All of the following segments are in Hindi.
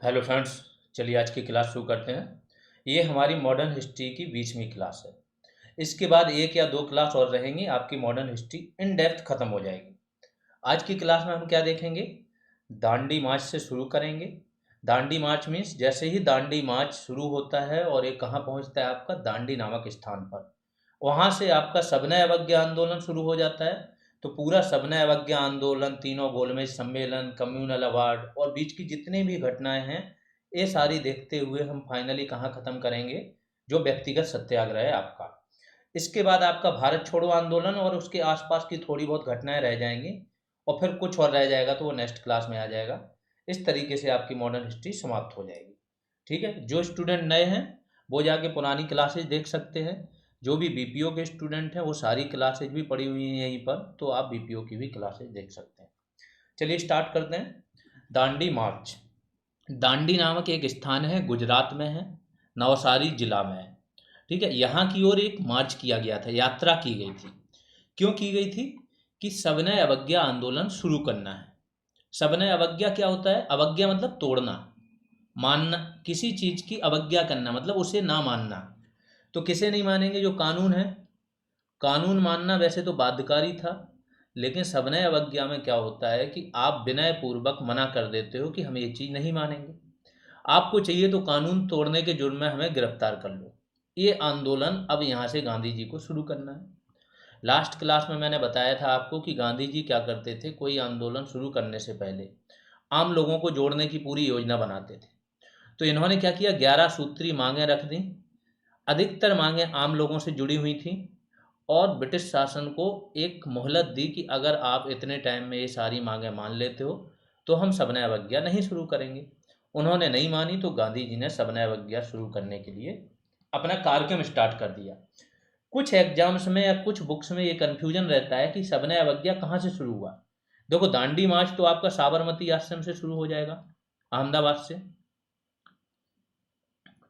Hello friends. चलिए आज की क्लास शुरू करते हैं। ये हमारी मॉडर्न हिस्ट्री की 20वीं क्लास है। इसके बाद एक या दो क्लास और रहेंगी, आपकी मॉडर्न हिस्ट्री इन डेप्थ खत्म हो जाएगी। आज की क्लास में हम क्या देखेंगे? दांडी मार्च से शुरू करेंगे। दांडी मार्च मीन्स जैसे ही दांडी मार्च शुरू होता है और ये कहाँ पहुँचता है, आपका दांडी नामक स्थान पर। वहाँ से आपका सविनय अवज्ञा आंदोलन शुरू हो जाता है। तो पूरा सविनय अवज्ञा आंदोलन, तीनों गोलमेज सम्मेलन, कम्युनल अवार्ड और बीच की जितनी भी घटनाएं हैं, ये सारी देखते हुए हम फाइनली कहाँ ख़त्म करेंगे? जो व्यक्तिगत सत्याग्रह है आपका। इसके बाद आपका भारत छोड़ो आंदोलन और उसके आसपास की थोड़ी बहुत घटनाएं रह जाएंगी, और फिर कुछ और रह जाएगा तो वो नेक्स्ट क्लास में आ जाएगा। इस तरीके से आपकी मॉडर्न हिस्ट्री समाप्त हो जाएगी। ठीक है, जो स्टूडेंट नए हैं वो जाके पुरानी क्लासेज देख सकते हैं। जो भी बीपीओ के स्टूडेंट हैं वो सारी क्लासेज भी पड़ी हुई हैं यहीं पर, तो आप बीपीओ की भी क्लासेज देख सकते हैं। चलिए स्टार्ट करते हैं। दांडी मार्च। दांडी नामक एक स्थान है, गुजरात में है, नवसारी जिला में है। ठीक है, यहाँ की ओर एक मार्च किया गया था, यात्रा की गई थी। क्यों की गई थी? कि सविनय अवज्ञा आंदोलन शुरू करना है। सविनय अवज्ञा क्या होता है? अवज्ञा मतलब तोड़ना, मानना, किसी चीज की अवज्ञा करना मतलब उसे ना मानना। तो किसे नहीं मानेंगे? जो कानून है। कानून मानना वैसे तो बाध्यकारी था, लेकिन सविनय अवज्ञा में क्या होता है कि आप विनय पूर्वक मना कर देते हो कि हम ये चीज़ नहीं मानेंगे। आपको चाहिए तो कानून तोड़ने के जुर्म में हमें गिरफ्तार कर लो। ये आंदोलन अब यहाँ से गांधी जी को शुरू करना है। लास्ट क्लास में मैंने बताया था आपको कि गांधी जी क्या करते थे, कोई आंदोलन शुरू करने से पहले आम लोगों को जोड़ने की पूरी योजना बनाते थे। तो इन्होंने क्या किया, 11 सूत्री मांगें रख दी। अधिकतर मांगें आम लोगों से जुड़ी हुई थी, और ब्रिटिश शासन को एक मोहलत दी कि अगर आप इतने टाइम में ये सारी मांगें मान लेते हो तो हम सविनय अवज्ञा नहीं शुरू करेंगे। उन्होंने नहीं मानी तो गांधी जी ने सविनय अवज्ञा शुरू करने के लिए अपना कार्यक्रम स्टार्ट कर दिया। कुछ एग्जाम्स में या कुछ बुक्स में ये कन्फ्यूजन रहता है कि सविनय अवज्ञा कहाँ से शुरू हुआ। देखो, दांडी मार्च तो आपका साबरमती आश्रम से शुरू हो जाएगा, अहमदाबाद से।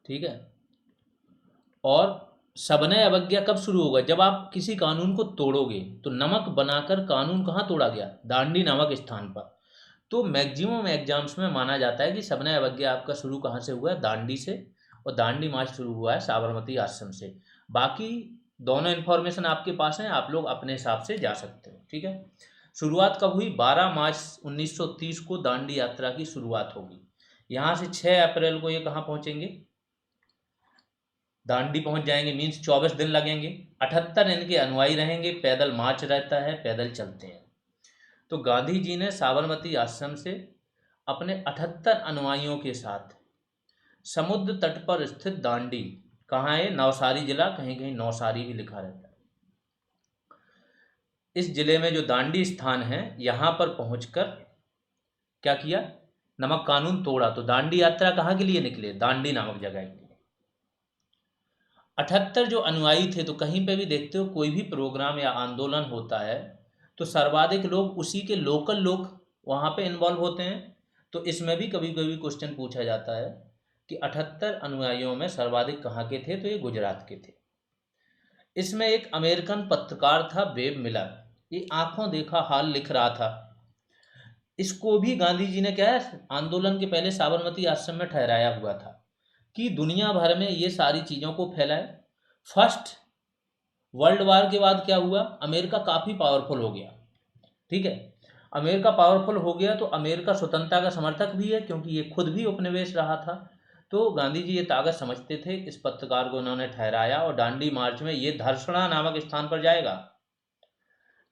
ठीक है, और सविनय अवज्ञा कब शुरू होगा? जब आप किसी कानून को तोड़ोगे। तो नमक बनाकर कानून कहाँ तोड़ा गया? दांडी नामक स्थान पर। तो मैक्सिमम एग्जाम्स में माना जाता है कि सविनय अवज्ञा आपका शुरू कहाँ से हुआ है? दांडी से। और दांडी मार्च शुरू हुआ है साबरमती आश्रम से। बाकी दोनों इन्फॉर्मेशन आपके पास हैं, आप लोग अपने हिसाब से जा सकते हो। ठीक है, शुरुआत कब हुई? 12 मार्च 1930 को दांडी यात्रा की शुरुआत होगी। यहाँ से 6 अप्रैल को ये कहाँ पहुँचेंगे? दांडी पहुंच जाएंगे, मीन्स 24 दिन लगेंगे। 78 इनके अनुयायी रहेंगे, पैदल मार्च रहता है, पैदल चलते हैं। तो गांधी जी ने साबरमती आश्रम से अपने 78 अनुयायियों के साथ समुद्र तट पर स्थित दांडी, कहाँ है? नवसारी जिला, कहीं कहीं नौसारी भी लिखा रहता है। इस जिले में जो दांडी स्थान है, यहाँ पर पहुंचकर क्या किया? नमक कानून तोड़ा। तो दांडी यात्रा कहाँ के लिए निकले? दांडी नामक जगह के लिए। 78 जो अनुयायी थे, तो कहीं पे भी देखते हो कोई भी प्रोग्राम या आंदोलन होता है तो सर्वाधिक लोग उसी के लोकल लोग वहाँ पे इन्वॉल्व होते हैं। तो इसमें भी कभी कभी क्वेश्चन पूछा जाता है कि 78 अनुयायियों में सर्वाधिक कहाँ के थे? तो ये गुजरात के थे। इसमें एक अमेरिकन पत्रकार था, वेब मिलर। ये आंखों देखा हाल लिख रहा था। इसको भी गांधी जी ने क्या है, आंदोलन के पहले साबरमती आश्रम में ठहराया हुआ था कि दुनिया भर में ये सारी चीज़ों को फैलाए। फर्स्ट वर्ल्ड वार के बाद क्या हुआ? अमेरिका काफ़ी पावरफुल हो गया। ठीक है, अमेरिका पावरफुल हो गया तो अमेरिका स्वतंत्रता का समर्थक भी है, क्योंकि ये खुद भी उपनिवेश रहा था। तो गांधी जी ये ताकत समझते थे, इस पत्रकार को उन्होंने ठहराया और दांडी मार्च में ये धर्षणा नामक स्थान पर जाएगा।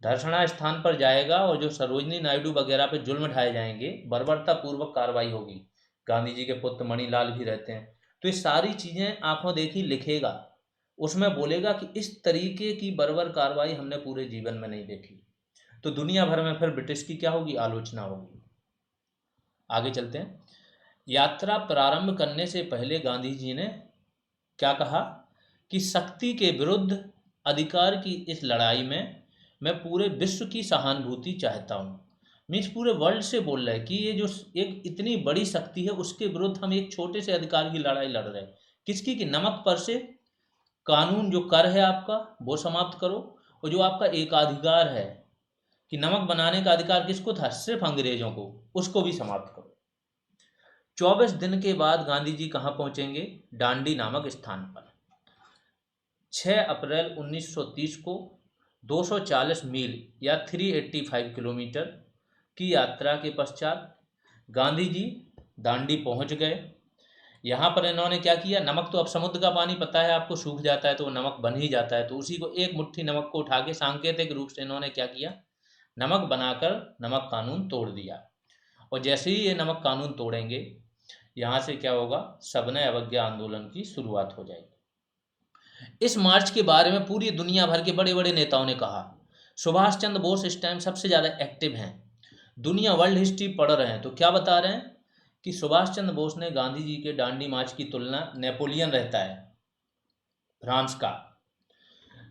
धर्षणा स्थान पर जाएगा और जो सरोजनी नायडू वगैरह पे जुल्म ढाए जाएंगे, बर्बरता पूर्वक कार्रवाई होगी। गांधी जी के पुत्र मणिलाल भी रहते हैं। तो ये सारी चीज़ें आंखों देखी लिखेगा। उसमें बोलेगा कि इस तरीके की बर्बर कार्रवाई हमने पूरे जीवन में नहीं देखी। तो दुनिया भर में फिर ब्रिटिश की क्या होगी? आलोचना होगी। आगे चलते हैं। यात्रा प्रारंभ करने से पहले गांधी जी ने क्या कहा कि शक्ति के विरुद्ध अधिकार की इस लड़ाई में मैं पूरे विश्व की सहानुभूति चाहता हूँ। मीन्स पूरे वर्ल्ड से बोल रहे हैं कि ये जो एक इतनी बड़ी शक्ति है उसके विरुद्ध हम एक छोटे से अधिकार की लड़ाई लड़ रहे हैं। किसकी? कि नमक पर से कानून जो कर है आपका वो समाप्त करो, और जो आपका एकाधिकार है कि नमक बनाने का अधिकार किसको था? सिर्फ अंग्रेजों को, उसको भी समाप्त करो। 24 दिन के बाद गांधी जी कहाँ पहुंचेंगे? डांडी नामक स्थान पर। 6 अप्रैल 1930 को 240 मील या 385 किलोमीटर की यात्रा के पश्चात गांधी जी दांडी पहुंच गए। यहाँ पर इन्होंने क्या किया? नमक तो अब समुद्र का पानी पता है आपको, सूख जाता है तो वो नमक बन ही जाता है, तो उसी को एक मुट्ठी नमक को उठा के सांकेतिक रूप से इन्होंने क्या किया? नमक बनाकर नमक कानून तोड़ दिया। और जैसे ही ये नमक कानून तोड़ेंगे, यहाँ से क्या होगा? सविनय अवज्ञा आंदोलन की शुरुआत हो जाएगी। इस मार्च के बारे में पूरी दुनिया भर के बड़े बड़े नेताओं ने कहा। सुभाष चंद्र बोस इस टाइम सबसे ज़्यादा एक्टिव हैं। दुनिया वर्ल्ड हिस्ट्री पढ़ रहे हैं तो क्या बता रहे हैं कि सुभाष चंद्र बोस ने गांधी जी के दांडी मार्च की तुलना, नेपोलियन रहता है फ्रांस का,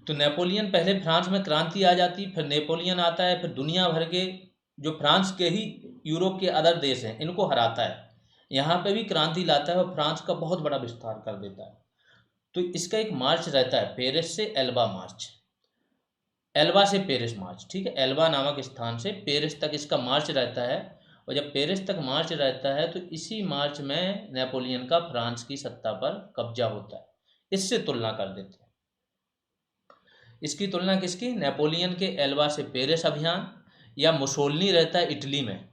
तो नेपोलियन पहले फ्रांस में क्रांति आ जाती, फिर नेपोलियन आता है, फिर दुनिया भर के जो फ्रांस के ही यूरोप के अदर देश हैं इनको हराता है, यहाँ पे भी क्रांति लाता है और फ्रांस का बहुत बड़ा विस्तार कर देता है। तो इसका एक मार्च रहता है पेरिस से एल्बा मार्च, एल्बा से पेरिस मार्च, ठीक है, एल्बा नामक स्थान से पेरिस तक इसका मार्च रहता है। और जब पेरिस तक मार्च रहता है तो इसी मार्च में नेपोलियन का फ्रांस की सत्ता पर कब्जा होता है। इससे तुलना कर देते हैं। इसकी तुलना किसकी? नेपोलियन के एल्बा से पेरिस अभियान, या मुसोलिनी रहता है इटली में,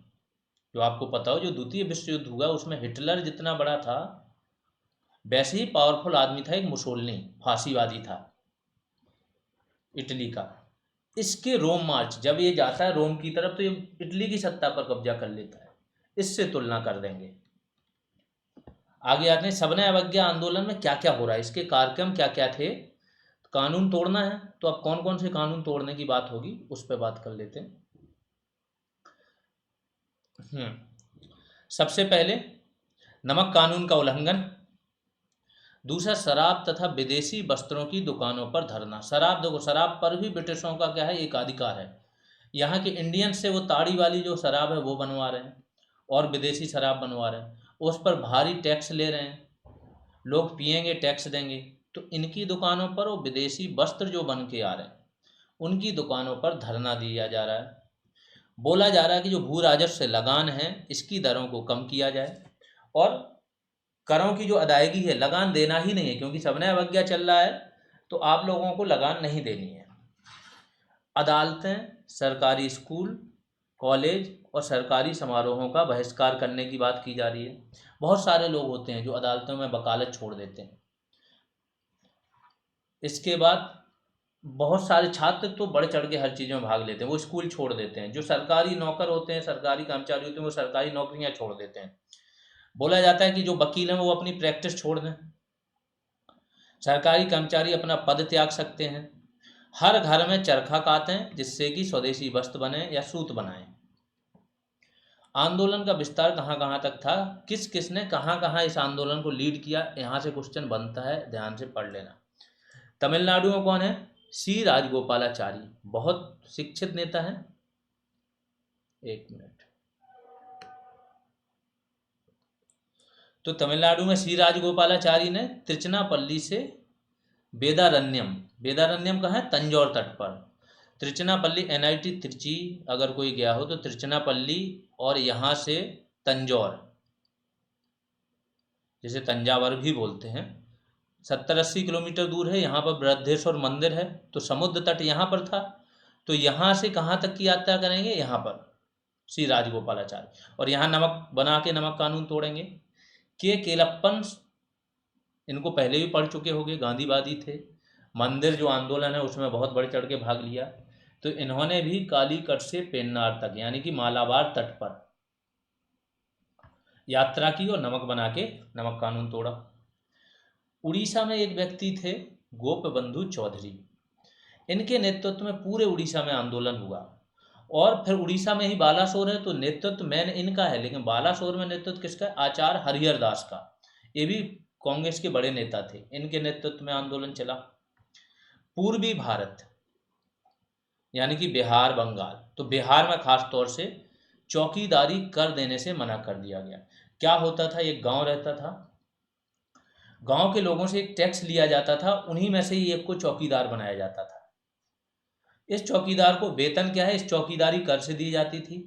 जो आपको पता हो जो द्वितीय विश्व युद्ध हुआ उसमें हिटलर जितना बड़ा था वैसे ही पावरफुल आदमी था एक मुसोलिनी, फांसीवादी था इटली का। इसके रोम मार्च, जब ये जाता है रोम की तरफ तो ये इटली की सत्ता पर कब्जा कर लेता है। इससे तुलना कर देंगे। आगे आते हैं सविनय अवज्ञा आंदोलन में क्या क्या हो रहा है, इसके कार्यक्रम क्या क्या थे। कानून तोड़ना है तो अब कौन कौन से कानून तोड़ने की बात होगी उस पर बात कर लेते हैं। सबसे पहले नमक कानून का उल्लंघन। दूसरा, शराब तथा विदेशी वस्त्रों की दुकानों पर धरना। शराब, देखो शराब पर भी ब्रिटिशों का क्या है, एक अधिकार है। यहाँ के इंडियन से वो ताड़ी वाली जो शराब है वो बनवा रहे हैं और विदेशी शराब बनवा रहे हैं, उस पर भारी टैक्स ले रहे हैं। लोग पिएंगे टैक्स देंगे, तो इनकी दुकानों पर वो विदेशी वस्त्र जो बन के आ रहे हैं उनकी दुकानों पर धरना दिया जा रहा है। बोला जा रहा है कि जो भू राजस्व से लगान है इसकी दरों को कम किया जाए, और करों की जो अदायगी है, लगान देना ही नहीं है क्योंकि सविनय अवज्ञा चल रहा है तो आप लोगों को लगान नहीं देनी है। अदालतें, सरकारी स्कूल, कॉलेज और सरकारी समारोहों का बहिष्कार करने की बात की जा रही है। बहुत सारे लोग होते हैं जो अदालतों में वकालत छोड़ देते हैं। इसके बाद बहुत सारे छात्र तो बढ़ चढ़ के हर चीज़ों में भाग लेते हैं, वो स्कूल छोड़ देते हैं। जो सरकारी नौकर होते हैं, सरकारी कर्मचारी होते हैं, वो सरकारी नौकरियां छोड़ देते हैं। बोला जाता है कि जो वकील हैं वो अपनी प्रैक्टिस छोड़ दें। सरकारी कर्मचारी अपना पद त्याग सकते हैं। हर घर में चरखा कातें जिससे कि स्वदेशी वस्त्र बने या सूत बनाएं। आंदोलन का विस्तार कहाँ कहाँ तक था, किस किसने कहाँ कहाँ इस आंदोलन को लीड किया, यहाँ से क्वेश्चन बनता है, ध्यान से पढ़ लेना। तमिलनाडु में कौन है? सी राजगोपालाचारी, बहुत शिक्षित नेता है। एक मिनट। तो तमिलनाडु में सी राजगोपालाचारी ने त्रिचनापल्ली से वेदारण्यम, वेदारण्यम कहाँ है? तंजौर तट पर। त्रिचनापल्ली, एनआईटी त्रिची अगर कोई गया हो तो त्रिचनापल्ली और यहाँ से तंजौर, जिसे तंजावर भी बोलते हैं, 70-80 किलोमीटर दूर है। यहाँ पर बृहदेश्वर मंदिर है, तो समुद्र तट यहाँ पर था। तो यहाँ से कहाँ तक की यात्रा करेंगे? यहाँ पर श्री राजगोपालाचारी, और यहाँ नमक बना के नमक कानून तोड़ेंगे। के केलप्पन, इनको पहले भी पढ़ चुके होंगे, गांधीवादी थे। मंदिर जो आंदोलन है उसमें बहुत बढ़ चढ़ के भाग लिया। तो इन्होंने भी कालीकट से पेन्नार तक यानी कि मालाबार तट पर यात्रा की और नमक बना के नमक कानून तोड़ा। उड़ीसा में एक व्यक्ति थे गोपबंधु चौधरी, इनके नेतृत्व में पूरे उड़ीसा में आंदोलन हुआ। और फिर उड़ीसा में ही बालासोर है तो नेतृत्व मैन इनका है, लेकिन बालासोर में नेतृत्व किसका? आचार्य हरिहर दास का। ये भी कांग्रेस के बड़े नेता थे, इनके नेतृत्व में आंदोलन चला। पूर्वी भारत यानी कि बिहार, बंगाल, तो बिहार में खास तौर से चौकीदारी कर देने से मना कर दिया गया। क्या होता था, एक गांव रहता था, गांव के लोगों से एक टैक्स लिया जाता था, उन्हीं में से ही एक को चौकीदार बनाया जाता था। इस चौकीदार को वेतन क्या है, इस चौकीदारी कर से दी जाती थी।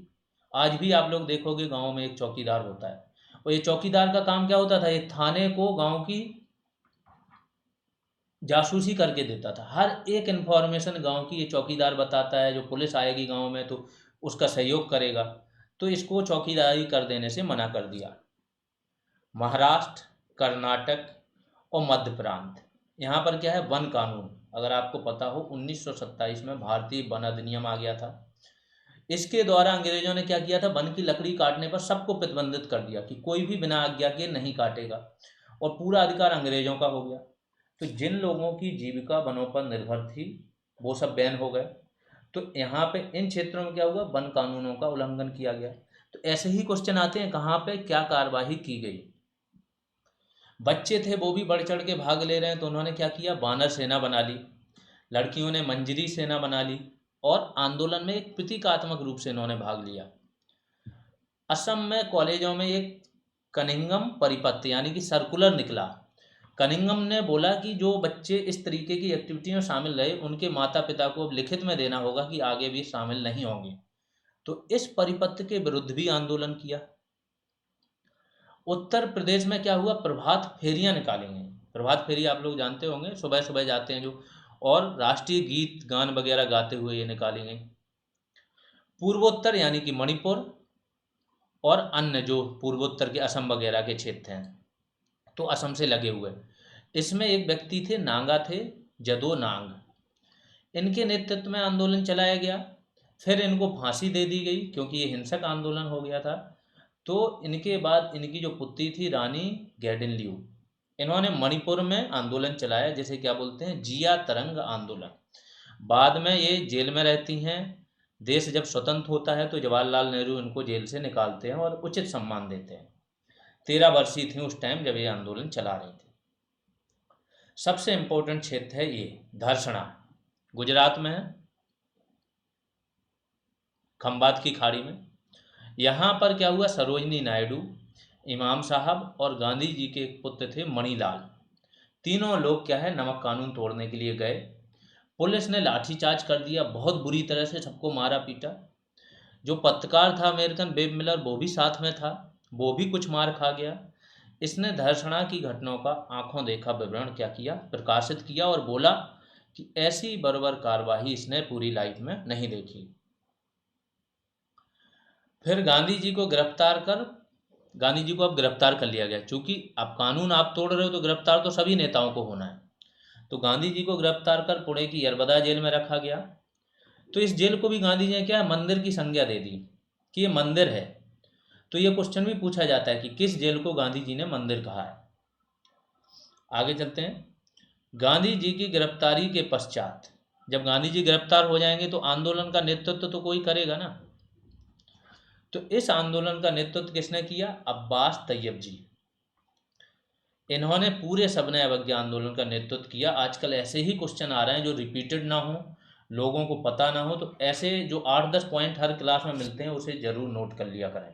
आज भी आप लोग देखोगे गांव में एक चौकीदार होता है, और ये चौकीदार का काम क्या होता था, ये थाने को गांव की जासूसी करके देता था। हर एक इन्फॉर्मेशन गांव की ये चौकीदार बताता है। जो पुलिस आएगी गांव में तो उसका सहयोग करेगा, तो इसको चौकीदारी कर देने से मना कर दिया। महाराष्ट्र, कर्नाटक और मध्य प्रांत, यहाँ पर क्या है, वन कानून। अगर आपको पता हो 1927 में भारतीय वन अधिनियम आ गया था। इसके द्वारा अंग्रेजों ने क्या किया था, वन की लकड़ी काटने पर सबको प्रतिबंधित कर दिया कि कोई भी बिना आज्ञा के नहीं काटेगा, और पूरा अधिकार अंग्रेजों का हो गया। तो जिन लोगों की जीविका वनों पर निर्भर थी वो सब बैन हो गए। तो यहाँ पे इन क्षेत्रों में क्या हुआ, वन कानूनों का उल्लंघन किया गया। तो ऐसे ही क्वेश्चन आते हैं, कहाँ पे क्या कार्यवाही की गई। बच्चे थे वो भी बढ़ चढ़ के भाग ले रहे हैं, तो उन्होंने क्या किया, वानर सेना बना ली। लड़कियों ने मंजरी सेना बना ली, और आंदोलन में एक प्रतीकात्मक रूप से इन्होंने भाग लिया। असम में कॉलेजों में एक कनिंगम परिपत्र यानी कि सर्कुलर निकला। कनिंगम ने बोला कि जो बच्चे इस तरीके की एक्टिविटी में शामिल रहे उनके माता पिता को अब लिखित में देना होगा कि आगे भी शामिल नहीं होंगे। तो इस परिपत्र के विरुद्ध भी आंदोलन किया। उत्तर प्रदेश में क्या हुआ, प्रभात फेरियां निकालेंगे। प्रभात फेरी आप लोग जानते होंगे, सुबह सुबह जाते हैं जो, और राष्ट्रीय गीत गान वगैरह गाते हुए ये निकालेंगे। पूर्वोत्तर यानी कि मणिपुर और अन्य जो पूर्वोत्तर के असम वगैरह के क्षेत्र हैं, तो असम से लगे हुए, इसमें एक व्यक्ति थे, नांगा थे, जदो नांग। इनके नेतृत्व में आंदोलन चलाया गया। फिर इनको फांसी दे दी गई क्योंकि ये हिंसक आंदोलन हो गया था। तो इनके बाद इनकी जो पुत्री थी रानी गैडिनलियू, इन्होंने मणिपुर में आंदोलन चलाया, जिसे क्या बोलते हैं, जिया तरंग आंदोलन। बाद में ये जेल में रहती हैं। देश जब स्वतंत्र होता है तो जवाहरलाल नेहरू इनको जेल से निकालते हैं और उचित सम्मान देते हैं। 13 वर्षीय थी उस टाइम जब ये आंदोलन चला रही थी। सबसे इम्पोर्टेंट क्षेत्र है ये धरसणा, गुजरात में है, खंबात की खाड़ी में। यहाँ पर क्या हुआ, सरोजनी नायडू, इमाम साहब और गांधी जी के एक पुत्र थे मणिलाल, तीनों लोग क्या है, नमक कानून तोड़ने के लिए गए। पुलिस ने लाठीचार्ज कर दिया, बहुत बुरी तरह से सबको मारा पीटा। जो पत्रकार था अमेरिकन वेब मिलर, वो भी साथ में था, वो भी कुछ मार खा गया। इसने धर्षणा की घटनाओं का आंखों देखा विवरण क्या किया, प्रकाशित किया, और बोला कि ऐसी बर्बर कार्रवाई इसने पूरी लाइफ में नहीं देखी। फिर गांधी जी को अब गिरफ्तार कर लिया गया, क्योंकि अब कानून आप तोड़ रहे हो तो गिरफ्तार तो सभी नेताओं को होना है। तो गांधी जी को गिरफ्तार कर पुणे की यरबदा जेल में रखा गया। तो इस जेल को भी गांधी जी ने क्या, मंदिर की संज्ञा दे दी कि ये मंदिर है। तो ये क्वेश्चन भी पूछा जाता है कि किस जेल को गांधी जी ने मंदिर कहा है। आगे चलते हैं। गांधी जी की गिरफ्तारी के पश्चात, जब गांधी जी गिरफ्तार हो जाएंगे तो आंदोलन का नेतृत्व तो कोई करेगा ना। तो इस आंदोलन का नेतृत्व किसने किया, अब्बास तैयब जी। इन्होंने पूरे सविनय अवज्ञा आंदोलन का नेतृत्व किया। आजकल ऐसे ही क्वेश्चन आ रहे हैं जो रिपीटेड ना हो, लोगों को पता ना हो, तो ऐसे जो 8-10 पॉइंट हर क्लास में मिलते हैं उसे जरूर नोट कर लिया करें।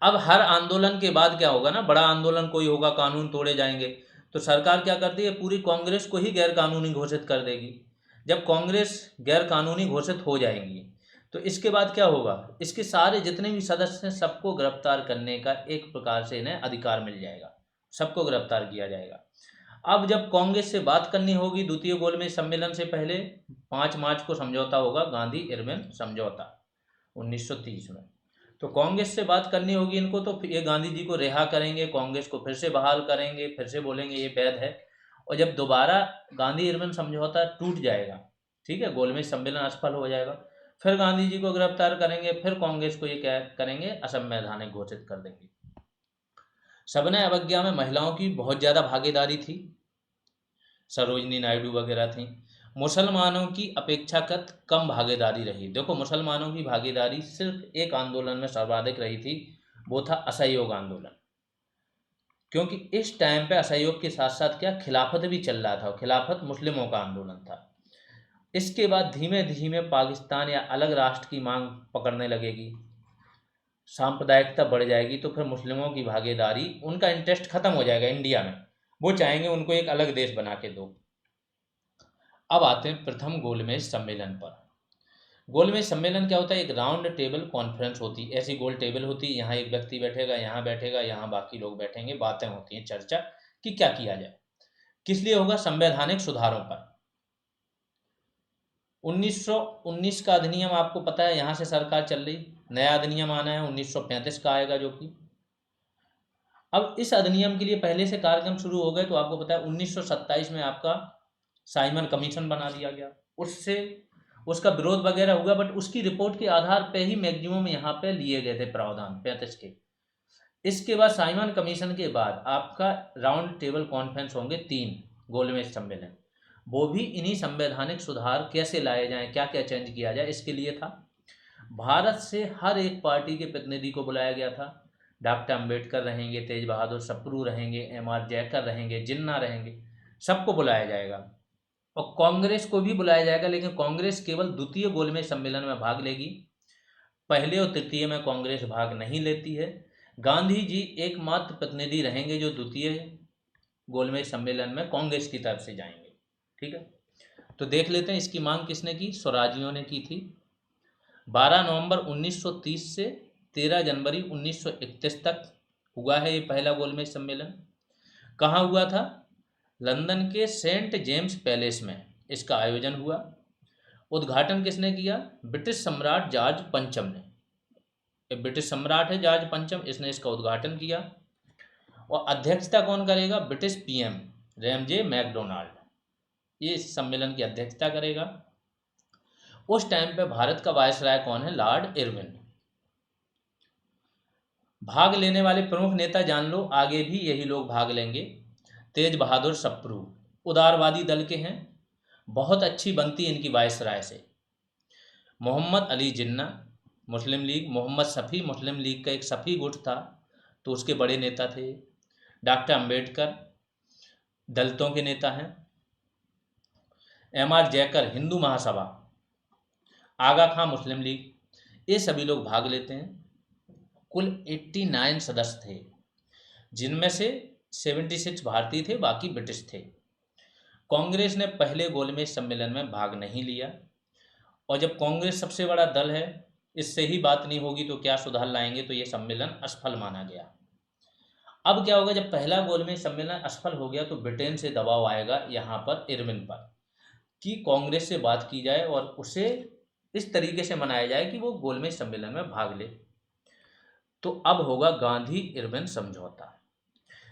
अब हर आंदोलन के बाद क्या होगा ना, बड़ा आंदोलन कोई होगा, कानून तोड़े जाएंगे, तो सरकार क्या करती है, पूरी कांग्रेस को ही गैर कानूनी घोषित कर देगी। जब कांग्रेस गैर कानूनी घोषित हो जाएंगी तो इसके बाद क्या होगा, इसके सारे जितने भी सदस्य हैं सबको गिरफ्तार करने का एक प्रकार से इन्हें अधिकार मिल जाएगा, सबको गिरफ्तार किया जाएगा। अब जब कांग्रेस से बात करनी होगी, द्वितीय गोलमेज सम्मेलन से पहले 5 मार्च को समझौता होगा, गांधी इरविन समझौता 1930 में। तो कांग्रेस से बात करनी होगी इनको, तो ये गांधी जी को रिहा करेंगे, कांग्रेस को फिर से बहाल करेंगे, फिर से बोलेंगे ये वैध है। और जब दोबारा गांधी इरविन समझौता टूट जाएगा, ठीक है, गोलमेज सम्मेलन असफल हो जाएगा, फिर गांधी जी को गिरफ्तार करेंगे, फिर कांग्रेस को ये क्या करेंगे, असंवैधानिक घोषित कर देंगे। सविनय अवज्ञा में महिलाओं की बहुत ज़्यादा भागीदारी थी, सरोजनी नायडू वगैरह थी। मुसलमानों की अपेक्षाकृत कम भागीदारी रही। देखो, मुसलमानों की भागीदारी सिर्फ एक आंदोलन में सर्वाधिक रही थी, वो था असहयोग आंदोलन। क्योंकि इस टाइम पे असहयोग के साथ साथ क्या, खिलाफत भी चल रहा था, खिलाफत मुस्लिमों का आंदोलन था। इसके बाद धीमे धीमे पाकिस्तान या अलग राष्ट्र की मांग पकड़ने लगेगी, सांप्रदायिकता बढ़ जाएगी, तो फिर मुस्लिमों की भागीदारी, उनका इंटरेस्ट खत्म हो जाएगा इंडिया में, वो चाहेंगे उनको एक अलग देश बना के दो। अब आते हैं प्रथम गोलमेज सम्मेलन पर। गोलमेज सम्मेलन क्या होता है? एक राउंड टेबल कॉन्फ्रेंस होती है, ऐसी गोल टेबल होती है, यहाँ एक व्यक्ति बैठेगा, यहाँ बाकी लोग बैठेंगे, बातें होती हैं, चर्चा कि क्या किया जाए। किस लिए होगा? संवैधानिक सुधारों पर। 1919 का अधिनियम आपको पता है, यहाँ से सरकार चल रही, नया अधिनियम आना है 1935 का आएगा, जो कि अब इस अधिनियम के लिए पहले से कार्यक्रम शुरू हो गए। तो आपको पता है 1927 में आपका साइमन कमीशन बना दिया गया, उससे उसका विरोध वगैरह हुआ, बट उसकी रिपोर्ट के आधार पे ही मैक्सिमम यहाँ पे लिए गए थे प्रावधान 35 के। इसके बाद साइमन कमीशन के बाद आपका राउंड टेबल कॉन्फ्रेंस होंगे 3 गोलमेज सम्मेलन। वो भी इन्हीं संवैधानिक सुधार कैसे लाए जाएं, क्या क्या चेंज किया जाए, इसके लिए था। भारत से हर एक पार्टी के प्रतिनिधि को बुलाया गया था। डॉक्टर अंबेडकर रहेंगे, तेज बहादुर सप्रू रहेंगे, एम आर जयकर रहेंगे, जिन्ना रहेंगे, सबको बुलाया जाएगा। और कांग्रेस को भी बुलाया जाएगा, लेकिन कांग्रेस केवल द्वितीय गोलमेज सम्मेलन में भाग लेगी, पहले और तृतीय में कांग्रेस भाग नहीं लेती है। गांधी जी एकमात्र प्रतिनिधि रहेंगे जो द्वितीय गोलमेज सम्मेलन में कांग्रेस की तरफ से जाएंगे। ठीक है, तो देख लेते हैं इसकी मांग किसने की? स्वराजियों ने की थी। 12 नवंबर 1930 से 13 जनवरी 1931 तक हुआ है ये पहला गोलमेज सम्मेलन। कहाँ हुआ था? लंदन के सेंट जेम्स पैलेस में इसका आयोजन हुआ। उद्घाटन किसने किया? ब्रिटिश सम्राट जॉर्ज पंचम ने। ये ब्रिटिश सम्राट है जॉर्ज पंचम, इसने इसका उद्घाटन किया। और अध्यक्षता कौन करेगा? ब्रिटिश पीएम रैमजे मैकडोनाल्ड, ये इस सम्मेलन की अध्यक्षता करेगा। उस टाइम पे भारत का वायसराय कौन है? Lord Irwin. भाग लेने वाले प्रमुख नेता जान लो, आगे भी यही लोग भाग लेंगे। तेज बहादुर सप्रू उदारवादी दल के हैं, बहुत अच्छी बनती इनकी वायसराय से। मोहम्मद अली जिन्ना मुस्लिम लीग, मोहम्मद शफी मुस्लिम लीग का एक शफी गुट था, तो उसके बड़े नेता थे। डॉक्टर अंबेडकर दलितों के नेता हैं। एम आर जयकर हिंदू महासभा, आगा खां मुस्लिम लीग, ये सभी लोग भाग लेते हैं। कुल 89 सदस्य थे, जिनमें से 76 भारतीय थे, बाकी ब्रिटिश थे। कांग्रेस ने पहले गोलमेज सम्मेलन में भाग नहीं लिया, और जब कांग्रेस सबसे बड़ा दल है, इससे ही बात नहीं होगी तो क्या सुधार लाएंगे, तो ये सम्मेलन असफल माना गया। अब क्या होगा? जब पहला गोलमेज सम्मेलन असफल हो गया तो ब्रिटेन से दबाव आएगा यहाँ पर इरविन पर कि कांग्रेस से बात की जाए और उसे इस तरीके से मनाया जाए कि वो गोलमेज सम्मेलन में भाग ले। तो अब होगा गांधी इरविन समझौता।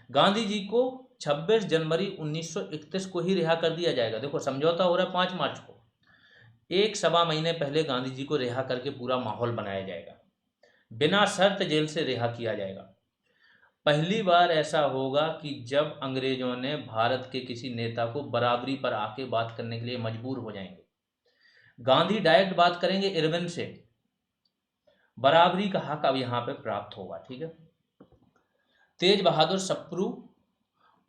गांधी जी को 26 जनवरी 1931 को ही रिहा कर दिया जाएगा। देखो, समझौता हो रहा है 5 मार्च को, एक सवा महीने पहले गांधी जी को रिहा करके पूरा माहौल बनाया जाएगा, बिना शर्त जेल से रिहा किया जाएगा। पहली बार ऐसा होगा कि जब अंग्रेजों ने भारत के किसी नेता को बराबरी पर आके बात करने के लिए मजबूर हो जाएंगे। गांधी डायरेक्ट बात करेंगे इरविन से, बराबरी का हक अब यहाँ पे प्राप्त होगा। ठीक है, तेज बहादुर सप्रू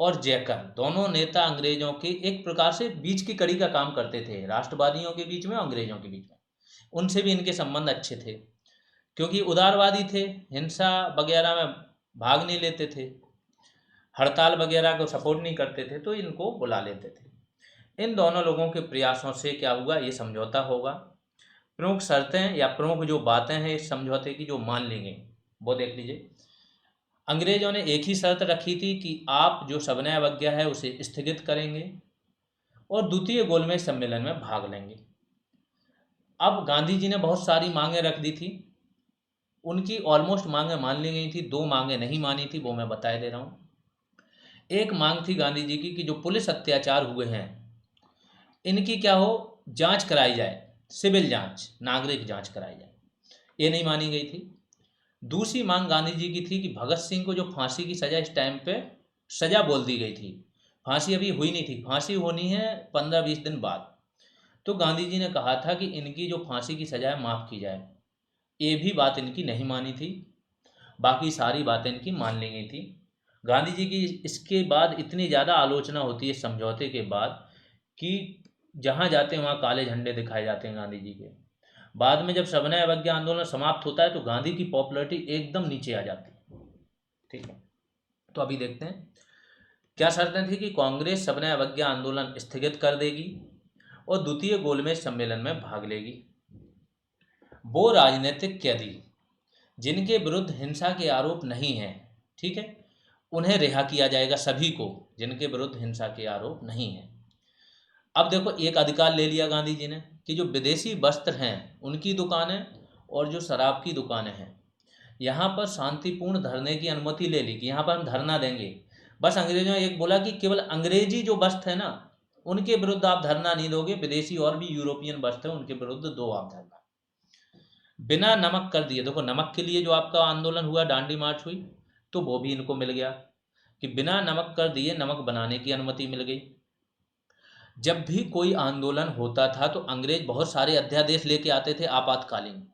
और जयकर दोनों नेता अंग्रेजों के एक प्रकार से बीच की कड़ी का काम करते थे, राष्ट्रवादियों के बीच में, अंग्रेजों के बीच में। उनसे भी इनके संबंध अच्छे थे, क्योंकि उदारवादी थे, हिंसा वगैरह में भाग नहीं लेते थे, हड़ताल वगैरह को सपोर्ट नहीं करते थे, तो इनको बुला लेते थे। इन दोनों लोगों के प्रयासों से क्या हुआ? ये समझौता होगा। प्रमुख शर्तें या प्रमुख जो बातें हैं इस समझौते की जो मान ली गई, वो देख लीजिए। अंग्रेजों ने एक ही शर्त रखी थी कि आप जो सविनय अवज्ञा है उसे स्थगित करेंगे और द्वितीय गोलमेज सम्मेलन में भाग लेंगे। अब गांधी जी ने बहुत सारी मांगें रख दी थी, उनकी ऑलमोस्ट मांगें मान ली गई थी, 2 मांगें नहीं मानी थी, वो मैं बताए दे रहा हूँ। एक मांग थी गांधी जी की कि जो पुलिस अत्याचार हुए हैं इनकी क्या हो, जांच कराई जाए, सिविल जांच, नागरिक जांच कराई जाए, ये नहीं मानी गई थी। दूसरी मांग गांधी जी की थी कि भगत सिंह को जो फांसी की सजा इस टाइम पे सजा बोल दी गई थी, फांसी अभी हुई नहीं थी, फांसी होनी है 15-20 दिन बाद, तो गांधी जी ने कहा था कि इनकी जो फांसी की सजा है माफ़ की जाए, ये भी बात इनकी नहीं मानी थी। बाकी सारी बातें इनकी मान ली गई थी। गांधी जी की इसके बाद इतनी ज़्यादा आलोचना होती है समझौते के बाद कि जहाँ जाते हैं वहाँ काले झंडे दिखाए जाते हैं गांधी जी के। बाद में जब सविनय अवज्ञा आंदोलन समाप्त होता है तो गांधी की पॉपुलैरिटी एकदम नीचे आ जाती है। ठीक है, तो अभी देखते हैं क्या शर्तें थी कि कांग्रेस सविनय अवज्ञा आंदोलन स्थगित कर देगी और द्वितीय गोलमेज सम्मेलन में भाग लेगी। वो राजनीतिक कैदी जिनके विरुद्ध हिंसा के आरोप नहीं हैं, ठीक है, उन्हें रिहा किया जाएगा, सभी को जिनके विरुद्ध हिंसा के आरोप नहीं हैं। अब देखो, एक अधिकार ले लिया गांधी जी ने कि जो विदेशी वस्त्र हैं उनकी दुकानें और जो शराब की दुकानें हैं, यहाँ पर शांतिपूर्ण धरने की अनुमति ले ली कि यहाँ पर हम धरना देंगे। बस अंग्रेजों ने एक बोला कि केवल अंग्रेजी जो वस्त्र है ना, उनके विरुद्ध आप धरना नहीं दोगे, विदेशी और भी यूरोपियन वस्त्र हैं उनके विरुद्ध दो आप धरना। बिना नमक कर दिए, देखो नमक के लिए जो आपका आंदोलन हुआ, डांडी मार्च हुई, तो वो भी इनको मिल गया कि बिना नमक कर दिए नमक बनाने की अनुमति मिल गई। जब भी कोई आंदोलन होता था तो अंग्रेज बहुत सारे अध्यादेश लेके आते थे आपातकालीन।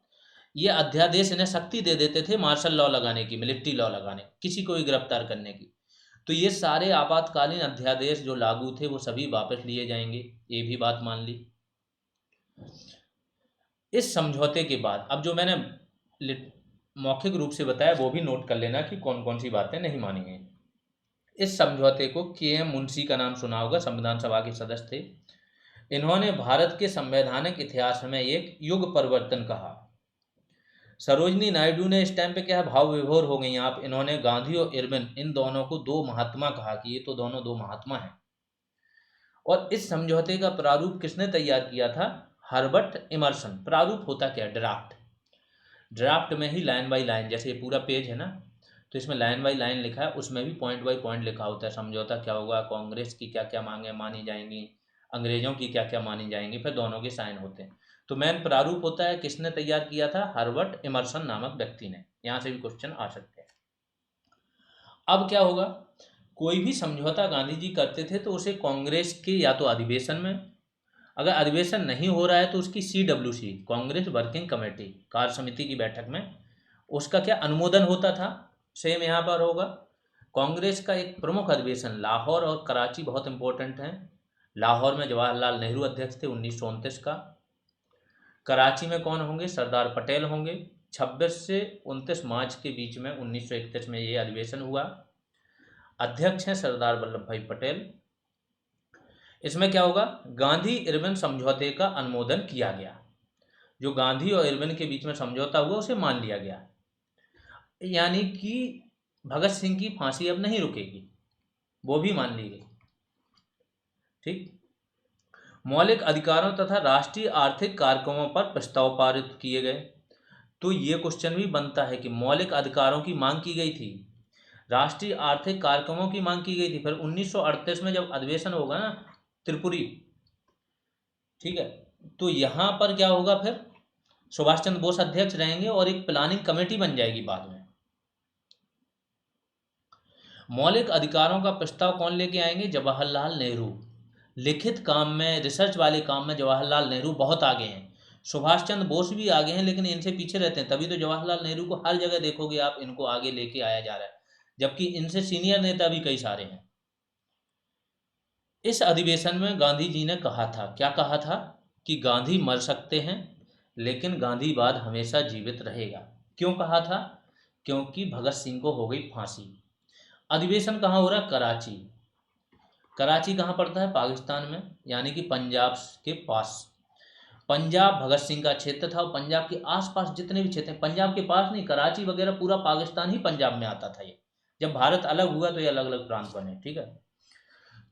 ये अध्यादेश इन्हें शक्ति दे देते थे मार्शल लॉ लगाने की, मिलिट्री लॉ लगाने, किसी को भी गिरफ्तार करने की। तो ये सारे आपातकालीन अध्यादेश जो लागू थे वो सभी वापस लिए जाएंगे, ये भी बात मान ली। इस समझौते के बाद अब जो मैंने मौखिक रूप से बताया वो भी नोट कर लेना कि कौन कौन सी बातें नहीं मानी गई। इस समझौते को के.एम. मुंशी का नाम सुना होगा, संविधान सभा के सदस्य थे। इन्होंने भारत के संवैधानिक इतिहास में एक युग परिवर्तन कहा। सरोजनी नायडू ने इस टाइम पे क्या है, भाव विभोर हो गई आप। इन्होंने गांधी और इरविन इन दोनों को दो महात्मा कहा कि ये तो दोनों दो महात्मा हैं। और इस समझौते का प्रारूप किसने तैयार किया था? Herbert Emerson. प्रारूप होता क्या? ड्राफ्ट। ड्राफ्ट में ही लाइन बाई लाइन, जैसे ये पूरा पेज है ना, तो इसमें लाइन बाई लाइन लिखा है, उसमें भी पॉइंट बाई पॉइंट लिखा होता है। समझौता क्या होगा, कांग्रेस की क्या क्या मांगे मानी जाएंगी, अंग्रेजों की क्या क्या मानी जाएंगी, फिर दोनों के साइन होते हैं। तो मेन प्रारूप होता है, किसने तैयार किया था? हर्बर्ट इमर्सन नामक व्यक्ति ने। यहाँ से भी क्वेश्चन आ सकते हैं। अब क्या होगा, कोई भी समझौता गांधी जी करते थे तो उसे कांग्रेस के या तो अधिवेशन में, अगर अधिवेशन नहीं हो रहा है तो उसकी CWC, कांग्रेस वर्किंग कमेटी, कार्य समिति की बैठक में उसका क्या अनुमोदन होता था। सेम यहाँ पर होगा। कांग्रेस का एक प्रमुख अधिवेशन लाहौर और कराची बहुत इंपॉर्टेंट है। लाहौर में जवाहरलाल नेहरू अध्यक्ष थे 1929 का। कराची में कौन होंगे? सरदार पटेल होंगे। 26 से 29 मार्च के बीच में 1931 में ये अधिवेशन हुआ। अध्यक्ष हैं सरदार वल्लभ भाई पटेल। इसमें क्या होगा, गांधी इरविन समझौते का अनुमोदन किया गया। जो गांधी और इरविन के बीच में समझौता हुआ उसे मान लिया गया, यानी कि भगत सिंह की फांसी अब नहीं रुकेगी, वो भी मान ली गई। ठीक। मौलिक अधिकारों तथा राष्ट्रीय आर्थिक कार्यक्रमों पर प्रस्ताव पारित किए गए। तो ये क्वेश्चन भी बनता है कि मौलिक अधिकारों की मांग की गई थी, राष्ट्रीय आर्थिक कार्यक्रमों की मांग की गई थी। फिर 1938 में जब अधिवेशन होगा ना त्रिपुरी, ठीक है, तो यहाँ पर क्या होगा, फिर सुभाष चंद्र बोस अध्यक्ष रहेंगे और एक प्लानिंग कमेटी बन जाएगी बाद में। मौलिक अधिकारों का प्रस्ताव कौन लेके आएंगे? जवाहरलाल नेहरू। लिखित काम में, रिसर्च वाले काम में जवाहरलाल नेहरू बहुत आगे हैं। सुभाष चंद्र बोस भी आगे हैं लेकिन इनसे पीछे रहते हैं, तभी तो जवाहरलाल नेहरू को हर जगह देखोगे आप, इनको आगे लेके आया जा रहा है, जबकि इनसे सीनियर नेता भी कई सारे हैं। इस अधिवेशन में गांधी जी ने कहा था, क्या कहा था, कि गांधी मर सकते हैं लेकिन गांधीवाद हमेशा जीवित रहेगा। क्यों कहा था? क्योंकि भगत सिंह को हो गई फांसी। अधिवेशन कहाँ हो रहा है? कराची। कराची कहाँ पड़ता है? पाकिस्तान में, यानी कि पंजाब के पास। पंजाब भगत सिंह का क्षेत्र था और पंजाब के आसपास जितने भी क्षेत्र हैं, पंजाब के पास नहीं, कराची वगैरह पूरा पाकिस्तान ही पंजाब में आता था। ये जब भारत अलग हुआ तो ये अलग अलग प्रांत बने, ठीक है।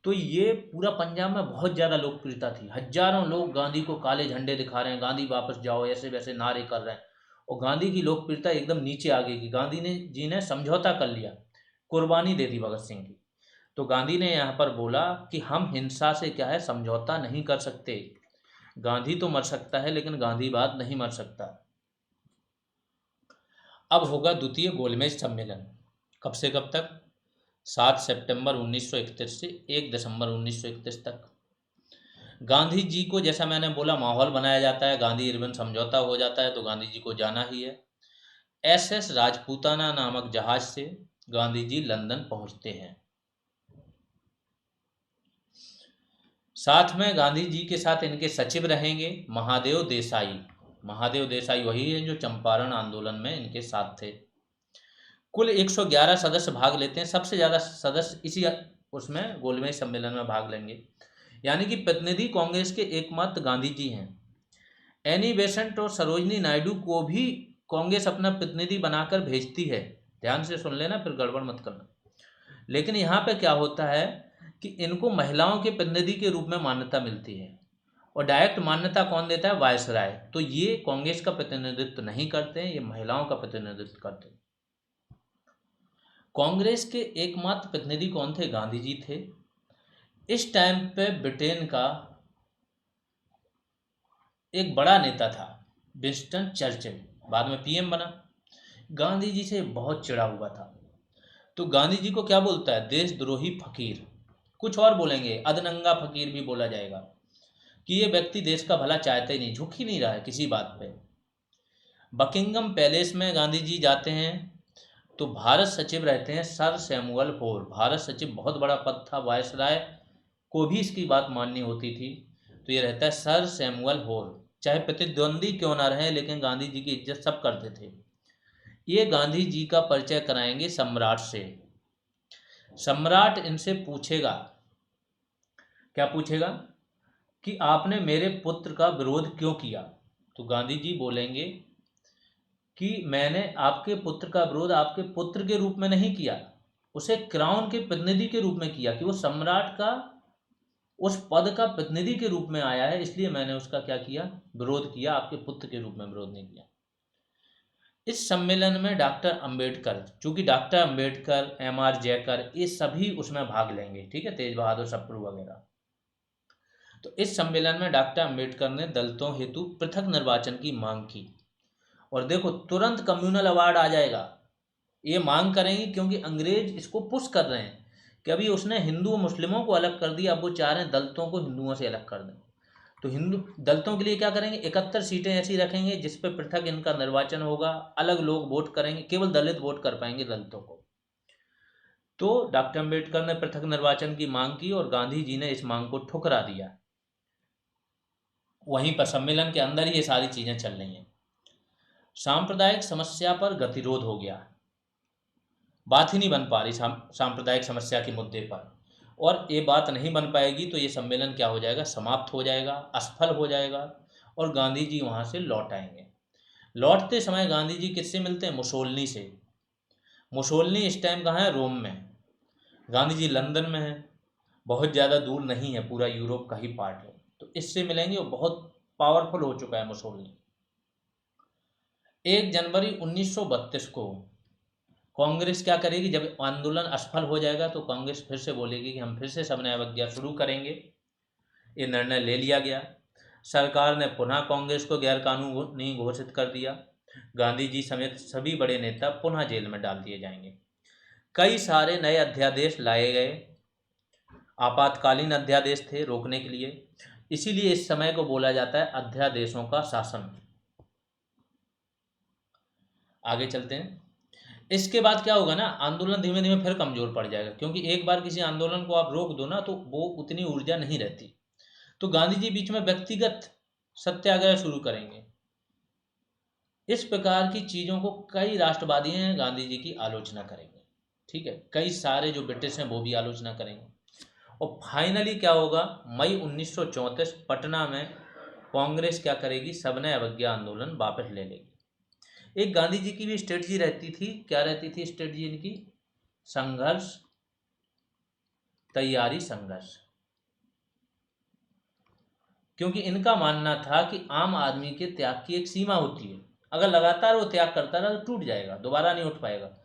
तो ये पूरा पंजाब में बहुत ज़्यादा लोकप्रियता थी। हजारों लोग गांधी को काले झंडे दिखा रहे हैं, गांधी वापस जाओ, ऐसे वैसे नारे कर रहे हैं, और गांधी की लोकप्रियता एकदम नीचे आ गई कि गांधी जी ने समझौता कर लिया, कुर्बानी दे दी भगत सिंह की। तो गांधी ने यहाँ पर बोला कि हम हिंसा से क्या है, समझौता नहीं कर सकते। गांधी तो मर सकता है लेकिन गांधीवाद नहीं मर सकता। अब होगा द्वितीय गोलमेज सम्मेलन। कब से कब तक? 7 सितंबर 1931 से 1 दिसंबर 1931 तक। गांधी जी को, जैसा मैंने बोला, माहौल बनाया जाता है, गांधी इरविन समझौता हो जाता है तो गांधी जी को जाना ही है। SS राजपूताना नामक जहाज से गांधी जी लंदन पहुंचते हैं। साथ में गांधी जी के साथ इनके सचिव रहेंगे महादेव देसाई। महादेव देसाई वही है जो चंपारण आंदोलन में इनके साथ थे। कुल 111 सदस्य भाग लेते हैं। सबसे ज़्यादा सदस्य इसी उसमें गोलमेज सम्मेलन में भाग लेंगे, यानी कि प्रतिनिधि कांग्रेस के एकमात्र गांधी जी हैं। एनी बेसेंट और सरोजनी नायडू को भी कांग्रेस अपना प्रतिनिधि बनाकर भेजती है। ध्यान से सुन लेना, फिर गड़बड़ मत करना। लेकिन यहाँ पे क्या होता है कि इनको महिलाओं के प्रतिनिधि के रूप में मान्यता मिलती है, और डायरेक्ट मान्यता कौन देता है? वायसराय। तो ये कांग्रेस का प्रतिनिधित्व नहीं करते हैं, ये महिलाओं का प्रतिनिधित्व करते हैं। कांग्रेस के एकमात्र प्रतिनिधि कौन थे? गांधी जी थे। इस टाइम पे ब्रिटेन का एक बड़ा नेता था विंस्टन चर्चिल, बाद में पीएम बना। गांधी जी से बहुत चिढ़ा हुआ था, तो गांधी जी को क्या बोलता है? देशद्रोही फकीर। कुछ और बोलेंगे, अदनंगा फकीर भी बोला जाएगा, कि ये व्यक्ति देश का भला चाहता ही नहीं, झुक ही नहीं रहा है किसी बात पे। बकिंगम पैलेस में गांधी जी जाते हैं, तो भारत सचिव रहते हैं सर सैमुअल होर। भारत सचिव बहुत बड़ा पद था, वायसराय को भी इसकी बात माननी होती थी। तो ये रहता है सर सैमुअल होर। चाहे प्रतिद्वंदी क्यों ना रहे, लेकिन गांधी जी की इज्जत सब करते थे। ये गांधी जी का परिचय कराएंगे सम्राट से। सम्राट इनसे पूछेगा, क्या पूछेगा? कि आपने मेरे पुत्र का विरोध क्यों किया? तो गांधी जी बोलेंगे कि मैंने आपके पुत्र का विरोध आपके पुत्र के रूप में नहीं किया, उसे क्राउन के प्रतिनिधि के रूप में किया, कि वो सम्राट का उस पद का प्रतिनिधि के रूप में आया है, इसलिए मैंने उसका क्या किया? विरोध किया, आपके पुत्र के रूप में विरोध नहीं किया। इस सम्मेलन में डॉक्टर अंबेडकर, चूंकि डॉक्टर अंबेडकर, एम.आर. जयकर, ये सभी उसमें भाग लेंगे, ठीक है, तेज बहादुर सप्रू वगैरह। तो इस सम्मेलन में डॉक्टर अंबेडकर ने दलितों हेतु पृथक निर्वाचन की मांग की। और देखो, तुरंत कम्युनल अवार्ड आ जाएगा। ये मांग करेंगे क्योंकि अंग्रेज इसको पुश कर रहे हैं कि अभी उसने हिंदू मुस्लिमों को अलग कर दिया, अब वो चाह रहे हैं दलितों को हिंदुओं से अलग कर दें। तो हिंदू दलितों के लिए क्या करेंगे? 71 सीटें ऐसी रखेंगे जिस पे पृथक इनका निर्वाचन होगा, अलग लोग वोट करेंगे, केवल दलित वोट कर पाएंगे दलितों को। तो डॉक्टर अम्बेडकर ने पृथक निर्वाचन की मांग की और गांधी जी ने इस मांग को ठुकरा दिया। वहीं पर सम्मेलन के अंदर ही ये सारी चीजें चल रही हैं। सांप्रदायिक समस्या पर गतिरोध हो गया, बात ही नहीं बन पा रही सांप्रदायिक समस्या के मुद्दे पर, और ये बात नहीं बन पाएगी तो ये सम्मेलन क्या हो जाएगा? समाप्त हो जाएगा, असफल हो जाएगा, और गांधी जी वहां से लौट आएंगे। लौटते समय गांधी जी किससे मिलते हैं? मुसोलिनी से। मुसोलिनी इस टाइम कहाँ है? रोम में। गांधी जी लंदन में है, बहुत ज़्यादा दूर नहीं है, पूरा यूरोप का ही पार्ट है। तो इससे मिलेंगे, वो बहुत पावरफुल हो चुका है मुसोलिनी। 1 जनवरी 1932 को कांग्रेस क्या करेगी? जब आंदोलन असफल हो जाएगा तो कांग्रेस फिर से बोलेगी कि हम फिर से सविनय अवज्ञा शुरू करेंगे। ये निर्णय ले लिया गया। सरकार ने पुनः कांग्रेस को गैरकानूनी घोषित कर दिया। गांधी जी समेत सभी बड़े नेता पुनः जेल में डाल दिए जाएंगे। कई सारे नए अध्यादेश लाए गए, आपातकालीन अध्यादेश थे रोकने के लिए, इसीलिए इस समय को बोला जाता है अध्यादेशों का शासन। आगे चलते हैं। इसके बाद क्या होगा ना, आंदोलन धीमे धीमे फिर कमजोर पड़ जाएगा, क्योंकि एक बार किसी आंदोलन को आप रोक दो ना तो वो उतनी ऊर्जा नहीं रहती। तो गांधी जी बीच में व्यक्तिगत सत्याग्रह शुरू करेंगे। इस प्रकार की चीजों को कई राष्ट्रवादी हैं गांधी जी की आलोचना करेंगे, ठीक है, कई सारे जो ब्रिटिश हैं वो भी आलोचना करेंगे। और फाइनली क्या होगा? मई 1934 पटना में कांग्रेस क्या करेगी? सविनय अवज्ञा आंदोलन वापस ले लेगी। एक गांधी जी की भी स्ट्रेटजी रहती थी, क्या रहती थी स्ट्रेटजी इनकी? संघर्ष, तैयारी, संघर्ष। क्योंकि इनका मानना था कि आम आदमी के त्याग की एक सीमा होती है, अगर लगातार वो त्याग करता रहा तो टूट जाएगा, दोबारा नहीं उठ पाएगा।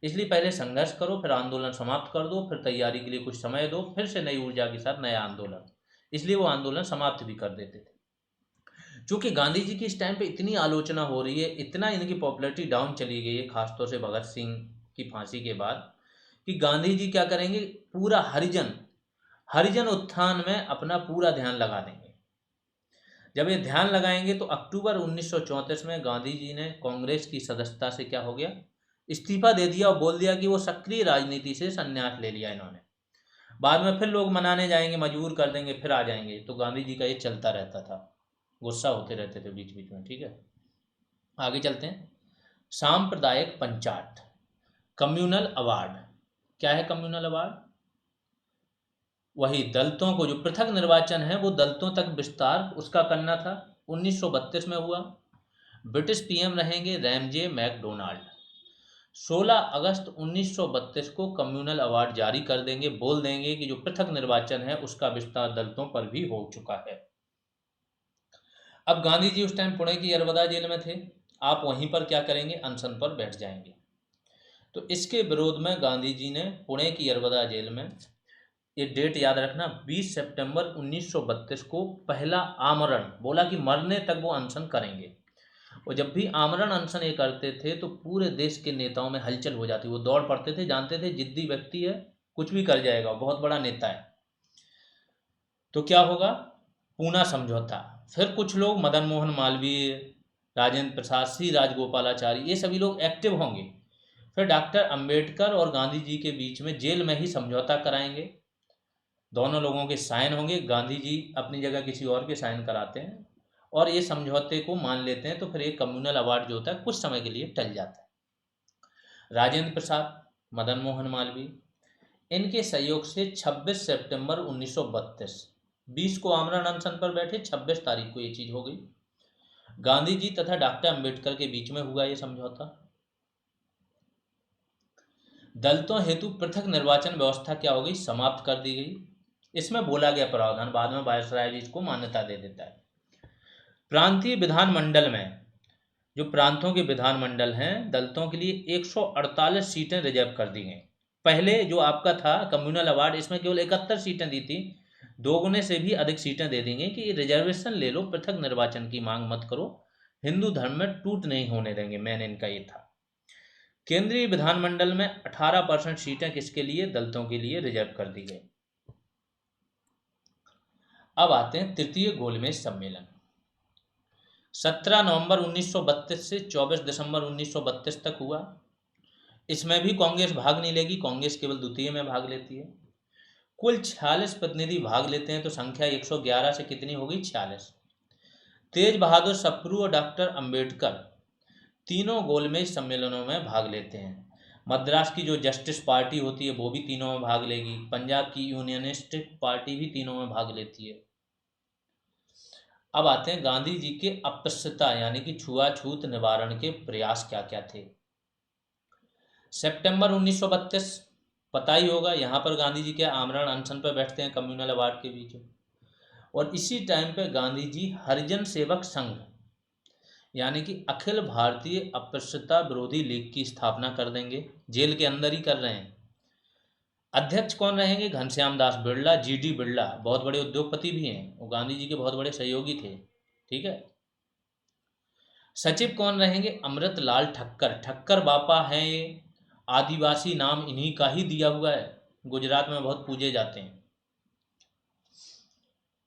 इसलिए पहले संघर्ष करो, फिर आंदोलन समाप्त कर दो, फिर तैयारी के लिए कुछ समय दो, फिर से नई ऊर्जा के साथ नया आंदोलन। इसलिए वो आंदोलन समाप्त भी कर देते थे। चूंकि गांधी जी की इस टाइम पे इतनी आलोचना हो रही है, इतना इनकी पॉपुलैरिटी डाउन चली गई है, खासतौर से भगत सिंह की फांसी के बाद, कि गांधी जी क्या करेंगे? पूरा हरिजन हरिजन उत्थान में अपना पूरा ध्यान लगा देंगे। जब ये ध्यान लगाएंगे तो अक्टूबर 1934 में गांधी जी ने कांग्रेस की सदस्यता से क्या हो गया? इस्तीफा दे दिया, और बोल दिया कि वो सक्रिय राजनीति से संन्यास ले लिया इन्होंने। बाद में फिर लोग मनाने जाएंगे, मजबूर कर देंगे, फिर आ जाएंगे। तो गांधी जी का ये चलता रहता था, गुस्सा होते रहते थे बीच बीच में, ठीक है। आगे चलते हैं। सांप्रदायिक पंचाट, कम्युनल अवार्ड। क्या है कम्युनल अवार्ड? वही दलितों को, जो पृथक निर्वाचन है वो दलितों तक विस्तार उसका करना था, 1932 में हुआ। ब्रिटिश पीएम रहेंगे रैमजे मैकडोनाल्ड। 16 अगस्त 1932 को कम्युनल अवार्ड जारी कर देंगे, बोल देंगे कि जो पृथक निर्वाचन है उसका विस्तार दलितों पर भी हो चुका है। अब गांधी जी उस टाइम पुणे की यरवदा जेल में थे, आप वहीं पर क्या करेंगे, अनशन पर बैठ जाएंगे। तो इसके विरोध में गांधी जी ने पुणे की यरवदा जेल में, ये डेट याद रखना, 20 सितंबर 1932 को पहला आमरण, बोला कि मरने तक वो अनशन करेंगे। और जब भी आमरण अनशन ये करते थे तो पूरे देश के नेताओं में हलचल हो जाती, वो दौड़ पड़ते थे, जानते थे जिद्दी व्यक्ति है, कुछ भी कर जाएगा, बहुत बड़ा नेता है। तो क्या होगा, पूना समझौता। फिर कुछ लोग, मदन मोहन मालवीय, राजेंद्र प्रसाद, सी राजगोपालाचारी, ये सभी लोग एक्टिव होंगे। फिर डॉक्टर अंबेडकर और गांधी जी के बीच में जेल में ही समझौता कराएंगे, दोनों लोगों के साइन होंगे, गांधी जी अपनी जगह किसी और के साइन कराते हैं और ये समझौते को मान लेते हैं। तो फिर एक कम्युनल अवार्ड जो होता है कुछ समय के लिए टल जाता है। राजेंद्र प्रसाद, मदन मोहन मालवीय, इनके सहयोग से 26 सितंबर 1932, 20 को आमरण अनशन पर बैठे, 26 तारीख को ये चीज हो गई। गांधी जी तथा डॉक्टर अंबेडकर के बीच में हुआ ये समझौता। दलितों हेतु पृथक निर्वाचन व्यवस्था क्या हो गई, समाप्त कर दी गई। इसमें बोला गया प्रावधान बाद में वायसराय जी इसको मान्यता दे देता है। प्रांतीय विधानमंडल में, जो प्रांतों के विधानमंडल हैं, दलितों के लिए 148 सीटें रिजर्व कर दी गई। पहले जो आपका था कम्युनल अवार्ड, इसमें केवल 71 सीटें दी थी, दोगुने से भी अधिक सीटें दे देंगे कि रिजर्वेशन ले लो, पृथक निर्वाचन की मांग मत करो, हिंदू धर्म में टूट नहीं होने देंगे, मैन इनका ये था। केंद्रीय विधानमंडल में 18% सीटें किसके लिए, दलितों के लिए रिजर्व कर दी गई। अब आते हैं तृतीय गोलमेज सम्मेलन। 17 नवंबर 1932 से 24 दिसंबर 1932 तक हुआ। इसमें भी कांग्रेस भाग नहीं लेगी, कांग्रेस केवल द्वितीय में भाग लेती है। कुल 46 प्रतिनिधि भाग लेते हैं, तो संख्या 111 से कितनी हो गई, 46। तेज बहादुर सप्रू और डॉक्टर अंबेडकर तीनों गोलमेज सम्मेलनों में भाग लेते हैं। मद्रास की जो जस्टिस पार्टी होती है वो भी तीनों में भाग लेगी, पंजाब की यूनियनिस्ट पार्टी भी तीनों में भाग लेती है। अब आते हैं गांधी जी के अस्पृश्यता यानी कि छुआछूत निवारण के प्रयास क्या क्या थे। सितंबर 1932, पता ही होगा, यहाँ पर गांधी जी के आमरण अनशन पर बैठते हैं कम्युनल अवार्ड के बीच। और इसी टाइम पे गांधी जी हरिजन सेवक संघ यानी कि अखिल भारतीय अस्पृश्यता विरोधी लीग की स्थापना कर देंगे, जेल के अंदर ही कर रहे हैं। अध्यक्ष कौन रहेंगे, घनश्याम दास बिरला, जीडी बिरला, बहुत बड़े उद्योगपति भी हैं, वो गांधी जी के बहुत बड़े सहयोगी थे, ठीक है। सचिव कौन रहेंगे, अमृत लाल ठक्कर, ठक्कर बापा हैं ये, आदिवासी नाम इन्हीं का ही दिया हुआ है, गुजरात में बहुत पूजे जाते हैं।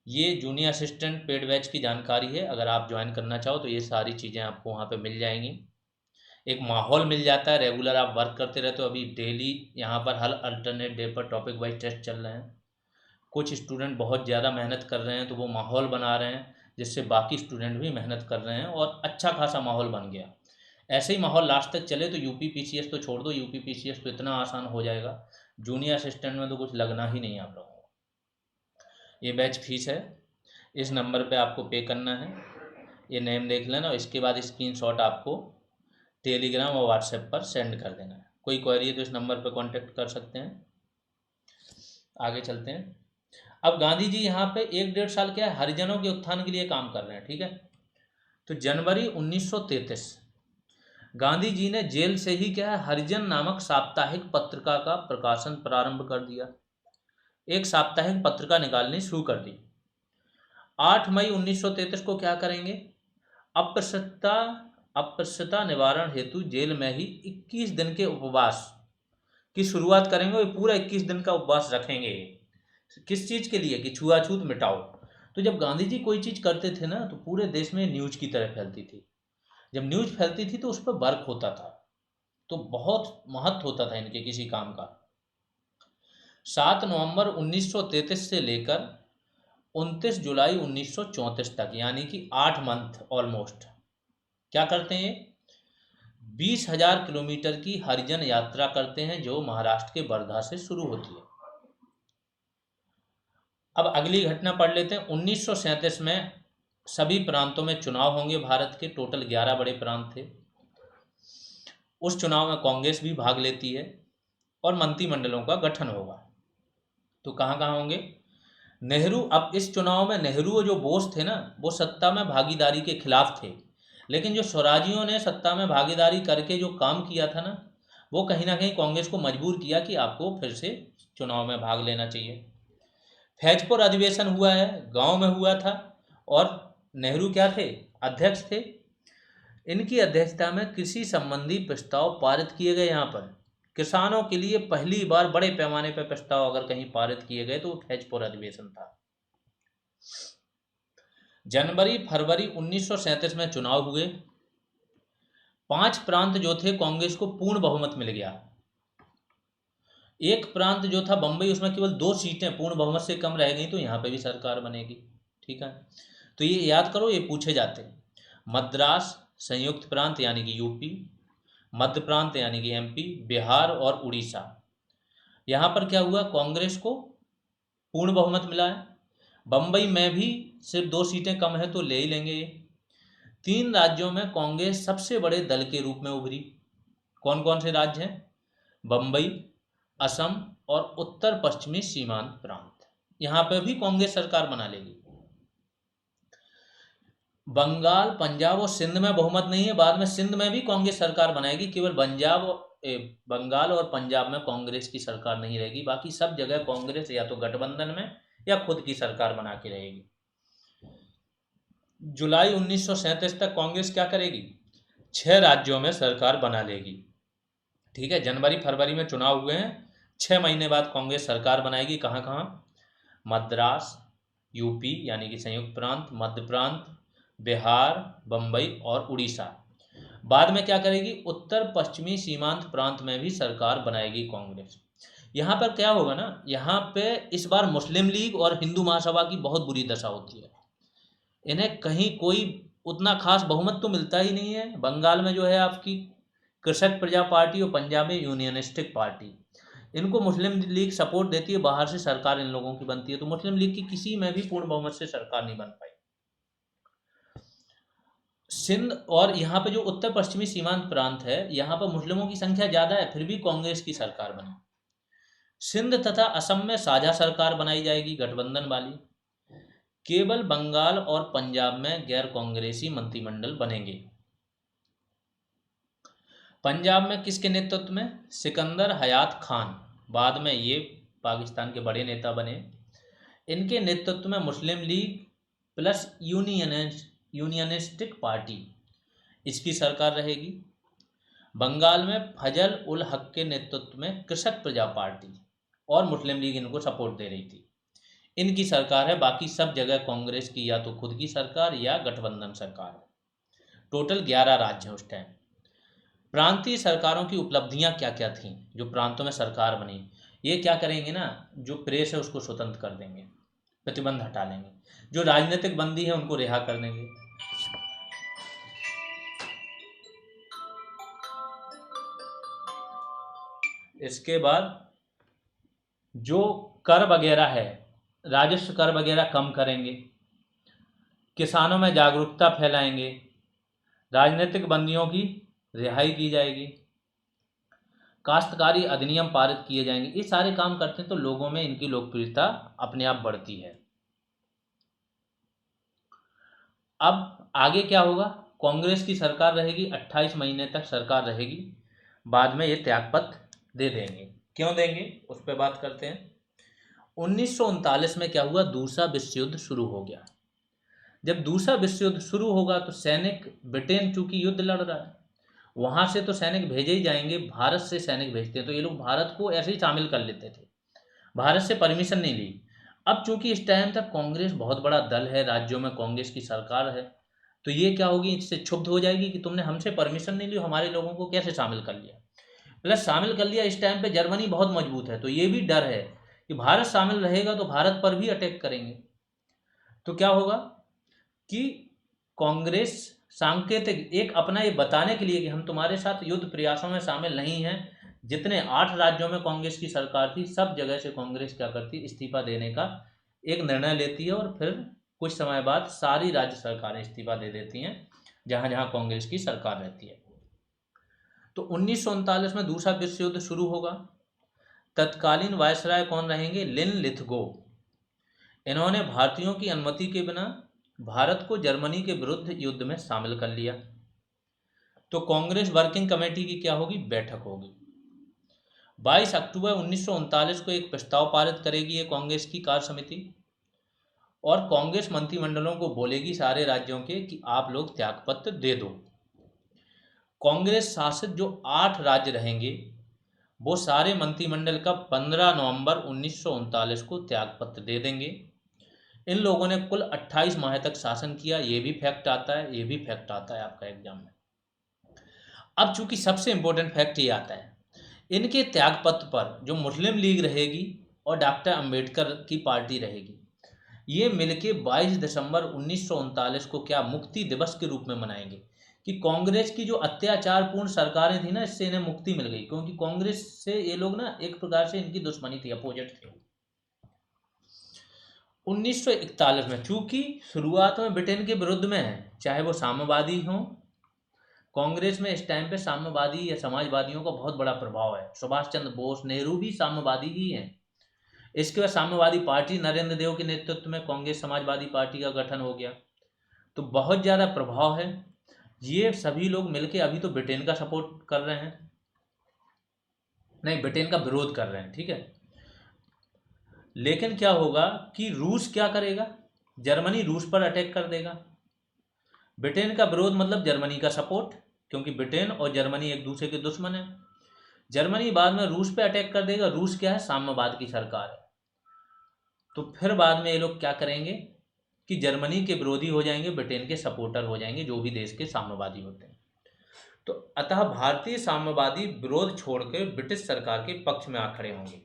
ये जूनियर असिस्टेंट पेड बैच की जानकारी है, अगर आप ज्वाइन करना चाहो तो ये सारी चीज़ें आपको वहाँ पे मिल जाएंगी। एक माहौल मिल जाता है, रेगुलर आप वर्क करते रहते हो। अभी डेली यहाँ पर हर अल्टरनेट डे पर टॉपिक वाइज टेस्ट चल रहे हैं। कुछ स्टूडेंट बहुत ज़्यादा मेहनत कर रहे हैं तो वो माहौल बना रहे हैं जिससे बाकी स्टूडेंट भी मेहनत कर रहे हैं और अच्छा खासा माहौल बन गया। ऐसे ही माहौल लास्ट तक चले तो यूपी पीसीएस तो छोड़ दो, यूपी पीसीएस तो इतना आसान हो जाएगा, जूनियर असिस्टेंट में तो कुछ लगना ही नहीं आप लोगों को। ये बैच फीस है, इस नंबर पे आपको पे करना है, ये नेम देख लेना और इसके बाद स्क्रीनशॉट आपको टेलीग्राम और व्हाट्सएप पर सेंड कर देना है। कोई क्वेरी है तो इस नंबर पर कांटेक्ट कर सकते हैं। आगे चलते हैं। अब गांधी जी यहाँ पे 1-1.5 साल क्या है, हरिजनों के उत्थान के लिए काम कर रहे हैं, ठीक है। तो जनवरी 1933 गांधी जी ने जेल से ही क्या है, हरिजन नामक साप्ताहिक पत्रिका का प्रकाशन प्रारंभ कर दिया, एक साप्ताहिक पत्रिका निकालनी शुरू कर दी। 8 मई 1933 को क्या करेंगे, अस्पृश्यता अस्पृश्यता निवारण हेतु जेल में ही 21 दिन के उपवास की शुरुआत करेंगे और पूरा 21 दिन का उपवास रखेंगे। किस चीज के लिए, कि छुआछूत मिटाओ। तो जब गांधी जी कोई चीज करते थे ना तो पूरे देश में न्यूज की तरह फैलती थी, जब न्यूज फैलती थी तो उस पर वर्क होता था, तो बहुत महत्व होता था इनके किसी काम का। 7 नवंबर 1933 से लेकर 29 जुलाई 1934 तक यानी कि 8 मंथ ऑलमोस्ट क्या करते हैं, 20,000 किलोमीटर की हरिजन यात्रा करते हैं जो महाराष्ट्र के वर्धा से शुरू होती है। अब अगली घटना पढ़ लेते हैं। 1937 में सभी प्रांतों में चुनाव होंगे। भारत के टोटल 11 बड़े प्रांत थे। उस चुनाव में कांग्रेस भी भाग लेती है और मंत्रिमंडलों का गठन होगा। तो कहाँ कहाँ होंगे? नेहरू, अब इस चुनाव में नेहरू और जो बोस थे ना, वो सत्ता में भागीदारी के खिलाफ थे, लेकिन जो स्वराजियों ने सत्ता में भागीदारी करके जो काम किया था ना, वो कहीं ना कहीं कांग्रेस को मजबूर किया कि आपको फिर से चुनाव में भाग लेना चाहिए। फैजपुर अधिवेशन हुआ है, गांव में हुआ था, और नेहरू क्या थे? अध्यक्ष थे। इनकी अध्यक्षता में कृषि संबंधी प्रस्ताव पारित किए गए। यहाँ पर किसानों के लिए पहली बार बड़े पैमाने पर प्रस्ताव अगर कहीं पारित किए गए तो वो फैजपुर अधिवेशन था। जनवरी फरवरी 1937 में चुनाव हुए। 5 प्रांत जो थे कांग्रेस को पूर्ण बहुमत मिल गया। एक प्रांत जो था बंबई, उसमें केवल 2 सीटें पूर्ण बहुमत से कम रह गई, तो यहाँ पे भी सरकार बनेगी। ठीक है, तो ये याद करो, ये पूछे जाते हैं। मद्रास संयुक्त प्रांत यानी कि यूपी, मध्य प्रांत यानी कि एमपी, बिहार और उड़ीसा, यहाँ पर क्या हुआ? कांग्रेस को पूर्ण बहुमत मिला है। बंबई में भी सिर्फ 2 सीटें कम है तो ले ही लेंगे ये। 3 राज्यों में कांग्रेस सबसे बड़े दल के रूप में उभरी। कौन कौन से राज्य हैं? बंबई, असम और उत्तर पश्चिमी सीमांत प्रांत। यहाँ पे भी कांग्रेस सरकार बना लेगी। बंगाल, पंजाब और सिंध में बहुमत नहीं है, बाद में सिंध में भी कांग्रेस सरकार बनाएगी। केवल बंगाल और पंजाब में कांग्रेस की सरकार नहीं रहेगी, बाकी सब जगह कांग्रेस या तो गठबंधन में या खुद की सरकार बना के रहेगी। जुलाई 1937 तक कांग्रेस क्या करेगी? 6 राज्यों में सरकार बना लेगी। ठीक है, जनवरी फरवरी में चुनाव हुए हैं, 6 महीने बाद कांग्रेस सरकार बनाएगी। कहाँ कहाँ? मद्रास, यूपी यानी कि संयुक्त प्रांत, मध्य प्रांत, बिहार, बंबई और उड़ीसा। बाद में क्या करेगी? उत्तर पश्चिमी सीमांत प्रांत में भी सरकार बनाएगी कांग्रेस। यहाँ पर क्या होगा ना, यहाँ पे इस बार मुस्लिम लीग और हिंदू महासभा की बहुत बुरी दशा होती है। इन्हें कहीं कोई उतना खास बहुमत तो मिलता ही नहीं है। बंगाल में जो है आपकी कृषक प्रजा पार्टी और पंजाब में यूनियनिस्टिक पार्टी, इनको मुस्लिम लीग सपोर्ट देती है, बाहर से सरकार इन लोगों की बनती है, तो मुस्लिम लीग की किसी में भी पूर्ण बहुमत से सरकार नहीं बन पाई। सिंध और यहाँ पे जो उत्तर पश्चिमी सीमांत प्रांत है, यहाँ पर मुस्लिमों की संख्या ज़्यादा है, फिर भी कांग्रेस की सरकार बनी। सिंध तथा असम में साझा सरकार बनाई जाएगी, गठबंधन वाली। केवल बंगाल और पंजाब में गैर कांग्रेसी मंत्रिमंडल बनेंगे। पंजाब में किसके नेतृत्व में? सिकंदर हयात खान, बाद में ये पाकिस्तान के बड़े नेता बने। इनके नेतृत्व में मुस्लिम लीग प्लस यूनियनिस्टिक पार्टी, इसकी सरकार रहेगी। बंगाल में फजल उल हक के नेतृत्व में कृषक प्रजा पार्टी और मुस्लिम लीग इनको सपोर्ट दे रही थी, इनकी सरकार है। बाकी सब जगह कांग्रेस की या तो खुद की सरकार या गठबंधन सरकार है। टोटल 11 राज्य हैं उस टाइम। प्रांतीय सरकारों की उपलब्धियां क्या क्या थीं? जो प्रांतों में सरकार बनी, ये क्या करेंगे ना, जो प्रेस है उसको स्वतंत्र कर देंगे, प्रतिबंध हटा लेंगे, जो राजनीतिक बंदी है उनको रिहा कर देंगे। इसके बाद जो कर वगैरह है, राजस्व कर वगैरह कम करेंगे, किसानों में जागरूकता फैलाएंगे, राजनीतिक बंदियों की रिहाई की जाएगी, काश्तकारी अधिनियम पारित किए जाएंगे। ये सारे काम करते हैं तो लोगों में इनकी लोकप्रियता अपने आप बढ़ती है। अब आगे क्या होगा? कांग्रेस की सरकार रहेगी, 28 महीने तक सरकार रहेगी, बाद में ये त्यागपत्र दे देंगे। क्यों देंगे उस पर बात करते हैं। 1939 में क्या हुआ? दूसरा विश्व युद्ध शुरू हो गया। जब दूसरा विश्व युद्ध शुरू होगा तो सैनिक, ब्रिटेन चूंकि युद्ध लड़ रहा है, वहां से तो सैनिक भेजे ही जाएंगे, भारत से सैनिक भेजते हैं, तो ये लोग भारत को ऐसे ही शामिल कर लेते थे, भारत से परमिशन नहीं ली। अब चूंकि इस टाइम तक कांग्रेस बहुत बड़ा दल है, राज्यों में कांग्रेस की सरकार है, तो ये क्या होगी, इससे क्षुब्ध हो जाएगी कि तुमने हमसे परमिशन नहीं ली, हमारे लोगों को कैसे शामिल कर लिया। प्लस शामिल कर लिया, इस टाइम पे जर्मनी बहुत मजबूत है, तो ये भी डर है कि भारत शामिल रहेगा तो भारत पर भी अटैक करेंगे। तो क्या होगा कि कांग्रेस सांकेतिक एक अपना ये बताने के लिए कि हम तुम्हारे साथ युद्ध प्रयासों में शामिल नहीं हैं, जितने 8 राज्यों में कांग्रेस की सरकार थी, सब जगह से कांग्रेस क्या करती, इस्तीफा देने का एक निर्णय लेती है और फिर कुछ समय बाद सारी राज्य सरकारें इस्तीफा दे देती हैं जहाँ जहाँ कांग्रेस की सरकार रहती है। तो 1939 में दूसरा विश्व युद्ध शुरू होगा। तत्कालीन वायसराय कौन रहेंगे? लिन लिथगो। इन्होंने भारतीयों की अनुमति के बिना भारत को जर्मनी के विरुद्ध युद्ध में शामिल कर लिया। तो कांग्रेस वर्किंग कमेटी की क्या होगी? बैठक होगी। 22 अक्टूबर 1939 को एक प्रस्ताव पारित करेगी ये कांग्रेस की कार्य समिति, और कांग्रेस मंत्रिमंडलों को बोलेगी सारे राज्यों के कि आप लोग त्यागपत्र दे दो। कांग्रेस शासित जो 8 राज्य रहेंगे वो सारे मंत्रिमंडल का 15 नवंबर 1939 को त्यागपत्र दे देंगे। इन लोगों ने कुल 28 माह तक शासन किया। ये भी फैक्ट आता है, ये भी फैक्ट आता है आपका एग्जाम में। अब चूंकि सबसे इंपॉर्टेंट फैक्ट ये आता है, इनके त्यागपत्र पर जो मुस्लिम लीग रहेगी और डॉक्टर अंबेडकर की पार्टी रहेगी, ये मिलके 22 दिसंबर 1939 को क्या मुक्ति दिवस के रूप में मनाएंगे कि कांग्रेस की जो अत्याचारपूर्ण सरकारें थी ना, इससे इन्हें मुक्ति मिल गई, क्योंकि कांग्रेस से ये लोग ना एक प्रकार से इनकी दुश्मनी थी, अपोजिट थे। 1941 में चूंकि शुरुआत में ब्रिटेन के विरुद्ध में है, चाहे वो साम्यवादी हों, कांग्रेस में इस टाइम पे साम्यवादी या समाजवादियों का बहुत बड़ा प्रभाव है। सुभाष चंद्र बोस, नेहरू भी साम्यवादी ही हैं। इसके बाद साम्यवादी पार्टी नरेंद्र देव के नेतृत्व में कांग्रेस समाजवादी पार्टी का गठन हो गया। तो बहुत ज़्यादा प्रभाव है। ये सभी लोग मिलके अभी तो ब्रिटेन का सपोर्ट कर रहे हैं, नहीं, ब्रिटेन का विरोध कर रहे हैं, ठीक है। लेकिन क्या होगा कि रूस क्या करेगा? जर्मनी रूस पर अटैक कर देगा। ब्रिटेन का विरोध मतलब जर्मनी का सपोर्ट, क्योंकि ब्रिटेन और जर्मनी एक दूसरे के दुश्मन है। जर्मनी बाद में रूस पे अटैक कर देगा। रूस क्या है? साम्यवाद की सरकार है। तो फिर बाद में ये लोग क्या करेंगे कि जर्मनी के विरोधी हो जाएंगे, ब्रिटेन के सपोर्टर हो जाएंगे, जो भी देश के साम्यवादी होते हैं। तो अतः भारतीय साम्यवादी विरोध छोड़कर ब्रिटिश सरकार के पक्ष में आ खड़े होंगे।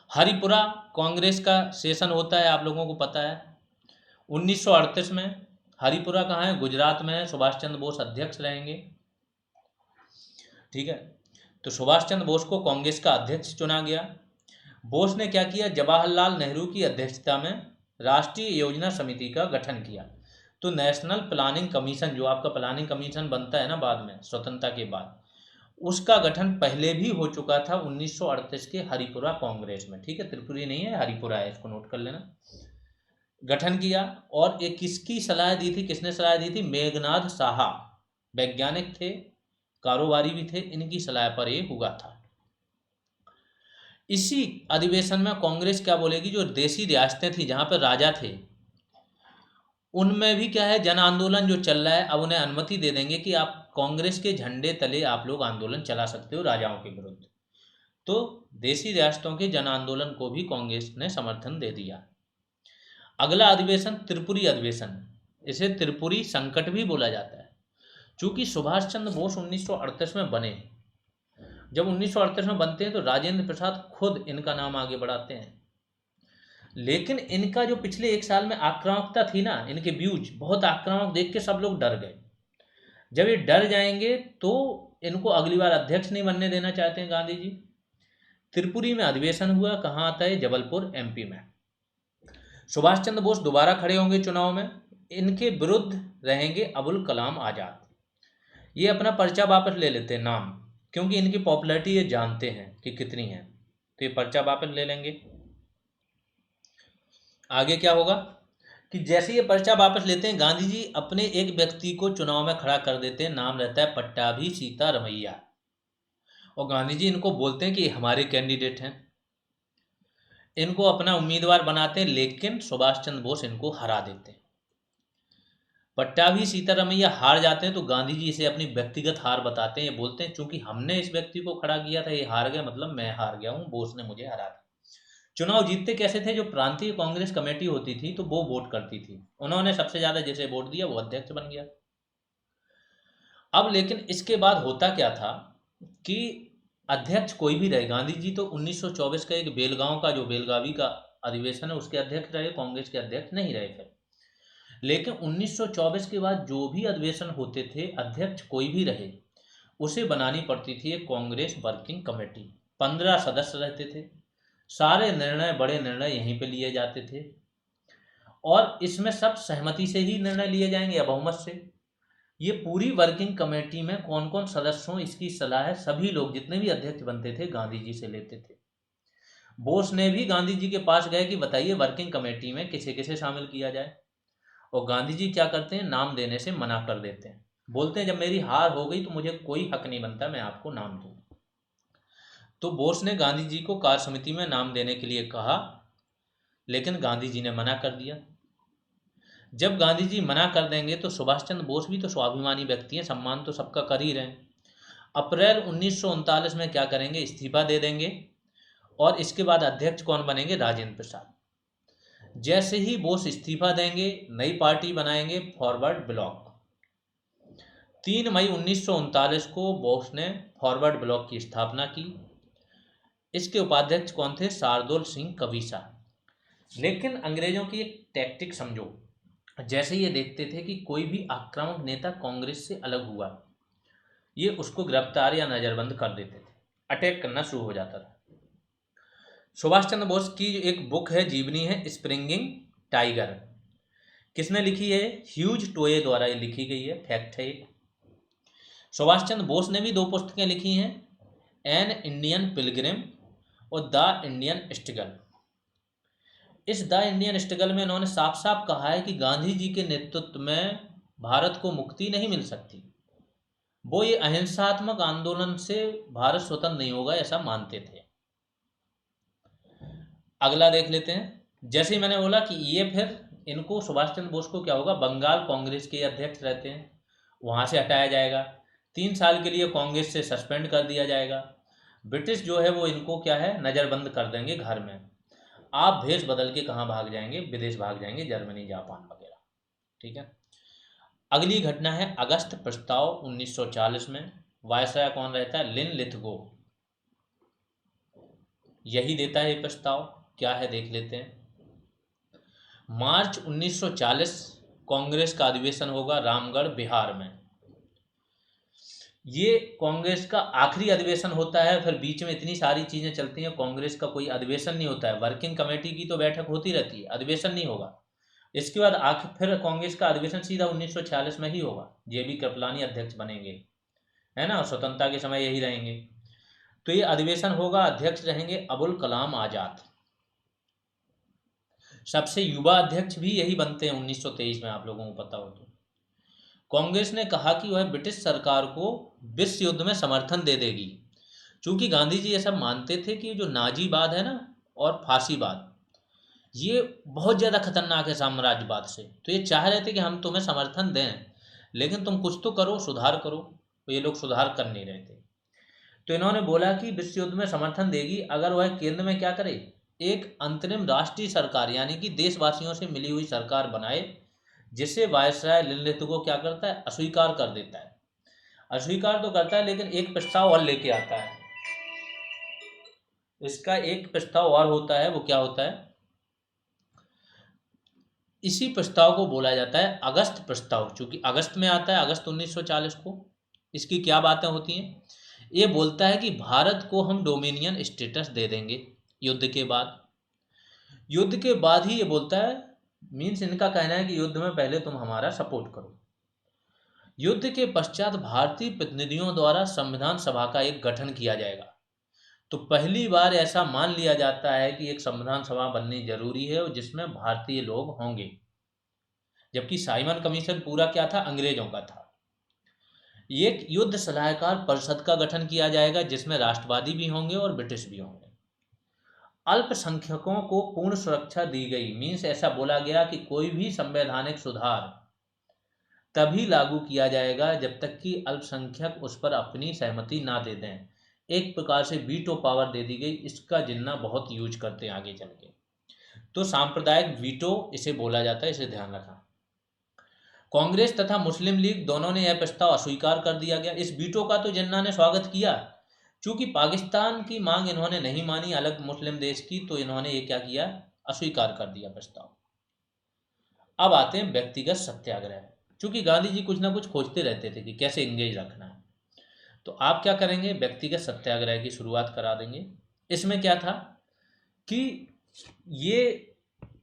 हरिपुरा कांग्रेस का सेशन होता है, आप लोगों को पता है। 1938 में हरिपुरा कहाँ है? गुजरात में है। सुभाष चंद्र बोस अध्यक्ष रहेंगे, ठीक है। तो सुभाष चंद्र बोस को कांग्रेस का अध्यक्ष चुना गया। बोस ने क्या किया? जवाहरलाल नेहरू की अध्यक्षता में राष्ट्रीय योजना समिति का गठन किया। तो नेशनल प्लानिंग कमीशन, जो आपका प्लानिंग कमीशन बनता है ना बाद में स्वतंत्रता के बाद, उसका गठन पहले भी हो चुका था 1938 के हरिपुरा कांग्रेस में, ठीक है। त्रिपुरी नहीं है, हरिपुरा है, इसको नोट कर लेना। गठन किया। और एक किसकी सलाह दी थी? किसने सलाह दी थी? मेघनाथ साहा, वैज्ञानिक थे, कारोबारी भी थे, इनकी सलाह पर यह हुआ था। इसी अधिवेशन में कांग्रेस क्या बोलेगी? जो देसी रियासतें थी जहां पर राजा थे, उनमें भी क्या है, जन आंदोलन जो चल रहा है, अब उन्हें अनुमति दे देंगे कि आप कांग्रेस के झंडे तले आप लोग आंदोलन चला सकते हो राजाओं के विरुद्ध। तो देसी रियासतों के जन आंदोलन को भी कांग्रेस ने समर्थन दे दिया। अगला अधिवेशन त्रिपुरी अधिवेशन, इसे त्रिपुरी संकट भी बोला जाता है। चूंकि सुभाष चंद्र बोस 1938 में बने, जब 1938 में बनते हैं तो राजेंद्र प्रसाद खुद इनका नाम आगे बढ़ाते हैं। लेकिन इनका जो पिछले एक साल में आक्रामकता थी ना, इनके व्यूज बहुत आक्रामक देख के सब लोग डर गए। जब ये डर जाएंगे तो इनको अगली बार अध्यक्ष नहीं बनने देना चाहते हैं गांधी जी। त्रिपुरी में अधिवेशन हुआ, कहाँ आता है? जबलपुर, एमपी में। सुभाष चंद्र बोस दोबारा खड़े होंगे चुनाव में। इनके विरुद्ध रहेंगे अबुल कलाम आजाद। ये अपना पर्चा वापस ले लेते हैं नाम, क्योंकि इनकी पॉपुलैरिटी ये जानते हैं कि कितनी है, तो ये पर्चा वापस ले लेंगे। आगे क्या होगा कि जैसे ये पर्चा वापस लेते हैं, गांधी जी अपने एक व्यक्ति को चुनाव में खड़ा कर देते हैं, नाम रहता है पट्टाभी सीतारमैया, और गांधी जी इनको बोलते हैं कि हमारे कैंडिडेट हैं, इनको अपना उम्मीदवार बनाते हैं। लेकिन सुभाष चंद्र बोस इनको हरा देते हैं। पट्टाभी सीतारमैया हार जाते हैं तो गांधी जी इसे अपनी व्यक्तिगत हार बताते हैं। ये बोलते हैं चूंकि हमने इस व्यक्ति को खड़ा किया था, ये हार गया, मतलब मैं हार गया हूं, बोस ने मुझे हरा दिया। चुनाव जीतते कैसे थे? जो प्रांतीय कांग्रेस कमेटी होती थी तो वो वोट करती थी, उन्होंने सबसे ज्यादा जिसे वोट दिया वो अध्यक्ष बन गया। अब लेकिन इसके बाद होता क्या था कि अध्यक्ष कोई भी रहे, गांधी जी तो 1924 का एक बेलगांव का जो बेलगावी का अधिवेशन है उसके अध्यक्ष रहे, कांग्रेस के अध्यक्ष नहीं रहे फिर। लेकिन 1924 के बाद जो भी अधिवेशन होते थे, अध्यक्ष कोई भी रहे, उसे बनानी पड़ती थी एक कांग्रेस वर्किंग कमेटी। 15 सदस्य रहते थे, सारे निर्णय, बड़े निर्णय यहीं पे लिए जाते थे और इसमें सब सहमति से ही निर्णय लिए जाएंगे या बहुमत से। ये पूरी वर्किंग कमेटी में कौन कौन सदस्य हों इसकी सलाह है सभी लोग, जितने भी अध्यक्ष बनते थे, गांधी जी से लेते थे। बोस ने भी गांधी जी के पास गए कि बताइए वर्किंग कमेटी में किसे किसे शामिल किया जाए, और गांधी जी क्या करते हैं, नाम देने से मना कर देते हैं। बोलते हैं जब मेरी हार हो गई तो मुझे कोई हक नहीं बनता मैं आपको नाम दूं। तो बोस ने गांधी जी को कार्य समिति में नाम देने के लिए कहा, लेकिन गांधी जी ने मना कर दिया। जब गांधी जी मना कर देंगे तो सुभाष चंद्र बोस भी तो स्वाभिमानी व्यक्ति हैं, सम्मान तो सबका कर ही रहे हैं। अप्रैल 1939 में क्या करेंगे, इस्तीफा दे देंगे और इसके बाद अध्यक्ष कौन बनेंगे, राजेंद्र प्रसाद। जैसे ही बोस इस्तीफा देंगे नई पार्टी बनाएंगे, फॉरवर्ड ब्लॉक। 3 मई 1939 को बोस ने फॉरवर्ड ब्लॉक की स्थापना की। इसके उपाध्यक्ष कौन थे, शार्दुल सिंह कबीसा। लेकिन अंग्रेजों की एक टैक्टिक समझो, जैसे ये देखते थे कि कोई भी आक्रामक नेता कांग्रेस से अलग हुआ, ये उसको गिरफ्तार या नज़रबंद कर देते थे, अटैक करना शुरू हो जाता था। सुभाष चंद्र बोस की एक बुक है, जीवनी है, स्प्रिंगिंग टाइगर। किसने लिखी है, ह्यूज टोए द्वारा ये लिखी गई है, फैक्ट है। सुभाष चंद्र बोस ने भी 2 पुस्तकें लिखी हैं, एन इंडियन पिलग्रिम और द इंडियन स्ट्रगल। इस द इंडियन स्ट्रगल में इन्होंने साफ साफ कहा है कि गांधी जी के नेतृत्व में भारत को मुक्ति नहीं मिल सकती। वो ये अहिंसात्मक आंदोलन से भारत स्वतंत्र नहीं होगा ऐसा मानते थे। अगला देख लेते हैं। जैसे ही मैंने बोला कि ये फिर इनको, सुभाष चंद्र बोस को क्या होगा, बंगाल कांग्रेस के अध्यक्ष रहते हैं, वहाँ से हटाया जाएगा। 3 साल के लिए कांग्रेस से सस्पेंड कर दिया जाएगा। ब्रिटिश जो है वो इनको क्या है, नज़रबंद कर देंगे घर में। आप भेष बदल के कहाँ भाग जाएंगे, विदेश भाग जाएंगे, जर्मनी, जापान वगैरह। ठीक है। अगली घटना है अगस्त प्रस्ताव 1940 में। वायसराय कौन रहता है, लिन लिथगो, यही देता है ये प्रस्ताव। क्या है देख लेते हैं। मार्च 1940 कांग्रेस का अधिवेशन होगा रामगढ़, बिहार में। ये कांग्रेस का आखिरी अधिवेशन होता है, फिर बीच में इतनी सारी चीज़ें चलती हैं, कांग्रेस का कोई अधिवेशन नहीं होता है। वर्किंग कमेटी की तो बैठक होती रहती है, अधिवेशन नहीं होगा। इसके बाद आखिर फिर कांग्रेस का अधिवेशन सीधा 1946 में ही होगा। जेबी कृपलानी अध्यक्ष बनेंगे, है ना, और स्वतंत्रता के समय यही रहेंगे। तो ये अधिवेशन होगा, अध्यक्ष रहेंगे अबुल कलाम आजाद। सबसे युवा अध्यक्ष भी यही बनते हैं 1923 में, आप लोगों को पता हो तो। कांग्रेस ने कहा कि वह ब्रिटिश सरकार को विश्व युद्ध में समर्थन दे देगी, क्योंकि गांधी जी ये सब मानते थे कि जो नाजीवाद है ना और फांसीवाद, ये बहुत ज़्यादा खतरनाक है साम्राज्यवाद से। तो ये चाह रहे थे कि हम तुम्हें समर्थन दें, लेकिन तुम कुछ तो करो, सुधार करो। तो ये लोग सुधार कर नहीं रहे थे। तो इन्होंने बोला कि विश्व युद्ध में समर्थन देगी अगर वह केंद्र में क्या करे, एक अंतरिम राष्ट्रीय सरकार यानी कि देशवासियों से मिली हुई सरकार बनाए, जिसे वायसराय लिनलिथ को क्या करता है, अस्वीकार कर देता है। अस्वीकार तो करता है लेकिन एक प्रस्ताव और लेके आता है। इसका एक प्रस्ताव और होता है, वो क्या होता है, इसी प्रस्ताव को बोला जाता है अगस्त प्रस्ताव, क्योंकि अगस्त में आता है, अगस्त 1940 को। इसकी क्या बातें होती हैं, ये बोलता है कि भारत को हम डोमिनियन स्टेटस दे देंगे युद्ध के बाद। युद्ध के बाद ही ये बोलता है, मीन्स इनका कहना है कि युद्ध में पहले तुम हमारा सपोर्ट करो। युद्ध के पश्चात भारतीय प्रतिनिधियों द्वारा संविधान सभा का एक गठन किया जाएगा। तो पहली बार ऐसा मान लिया जाता है कि एक संविधान सभा बननी जरूरी है और जिसमें भारतीय लोग होंगे, जबकि साइमन कमीशन पूरा क्या था, अंग्रेजों का था। एक युद्ध सलाहकार परिषद का गठन किया जाएगा जिसमें राष्ट्रवादी भी होंगे और ब्रिटिश भी होंगे। अल्पसंख्यकों को पूर्ण सुरक्षा दी गई, मीन्स ऐसा बोला गया कि कोई भी संवैधानिक सुधार तभी लागू किया जाएगा जब तक कि अल्पसंख्यक उस पर अपनी सहमति ना दे दें। एक प्रकार से वीटो पावर दे दी गई। इसका जिन्ना बहुत यूज करते हैं आगे चल के, तो सांप्रदायिक वीटो इसे बोला जाता है, इसे ध्यान रखना। कांग्रेस तथा मुस्लिम लीग दोनों ने यह प्रस्ताव अस्वीकार कर दिया गया। इस वीटो का तो जिन्ना ने स्वागत किया, चूंकि पाकिस्तान की मांग इन्होंने नहीं मानी अलग मुस्लिम देश की, तो इन्होंने ये क्या किया, अस्वीकार कर दिया प्रस्ताव। अब आते हैं व्यक्तिगत सत्याग्रह। चूंकि गांधी जी कुछ ना कुछ खोजते रहते थे कि कैसे इंगेज रखना है, तो आप क्या करेंगे, व्यक्तिगत सत्याग्रह की शुरुआत करा देंगे। इसमें क्या था, कि ये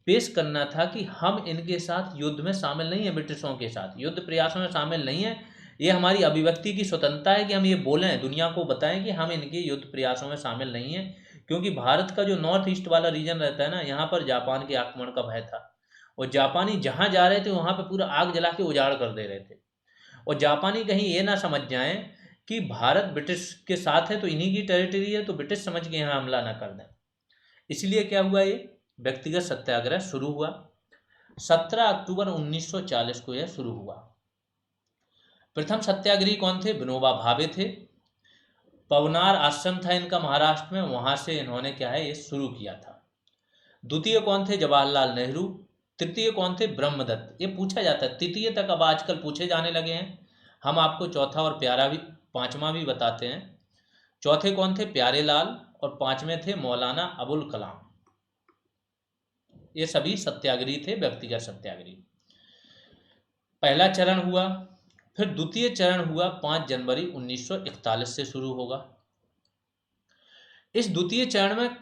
पेश करना था कि हम इनके साथ युद्ध में शामिल नहीं है, ब्रिटिशों के साथ युद्ध प्रयासों में शामिल नहीं है। ये हमारी अभिव्यक्ति की स्वतंत्रता है कि हम ये बोलें, दुनिया को बताएं कि हम इनके युद्ध प्रयासों में शामिल नहीं है। क्योंकि भारत का जो नॉर्थ ईस्ट वाला रीजन रहता है ना, यहाँ पर जापान के आक्रमण का भय था, और जापानी जहाँ जा रहे थे वहाँ पे पूरा आग जला के उजाड़ कर दे रहे थे। और जापानी कहीं ये ना समझ जाएं कि भारत ब्रिटिश के साथ है तो इन्हीं की टेरिटरी है, तो ब्रिटिश समझ के यहाँ हमला ना कर दें। इसलिए क्या हुआ, ये व्यक्तिगत सत्याग्रह शुरू हुआ। 17 अक्टूबर 1940 को यह शुरू हुआ। प्रथम सत्याग्रही कौन थे? विनोबा भावे थे। पवनार आश्रम था इनका महाराष्ट्र में, वहां से इन्होंने क्या है ये शुरू किया था। द्वितीय कौन थे? जवाहरलाल नेहरू। तृतीय कौन थे? ब्रह्मदत्त। ये पूछा जाता है, तृतीय तक अब आजकल पूछे जाने लगे हैं। हम आपको चौथा और प्यारा भी, पांचवा भी बताते हैं। चौथे कौन थे? प्यारेलाल। और पांचवें थे मौलाना अबुल कलाम। ये सभी सत्याग्रही थे, व्यक्तिगत सत्याग्रही। पहला चरण हुआ, फिर द्वितीय चरण हुआ 5 जनवरी 1941 से शुरू होगा। इस द्वितीय चरण में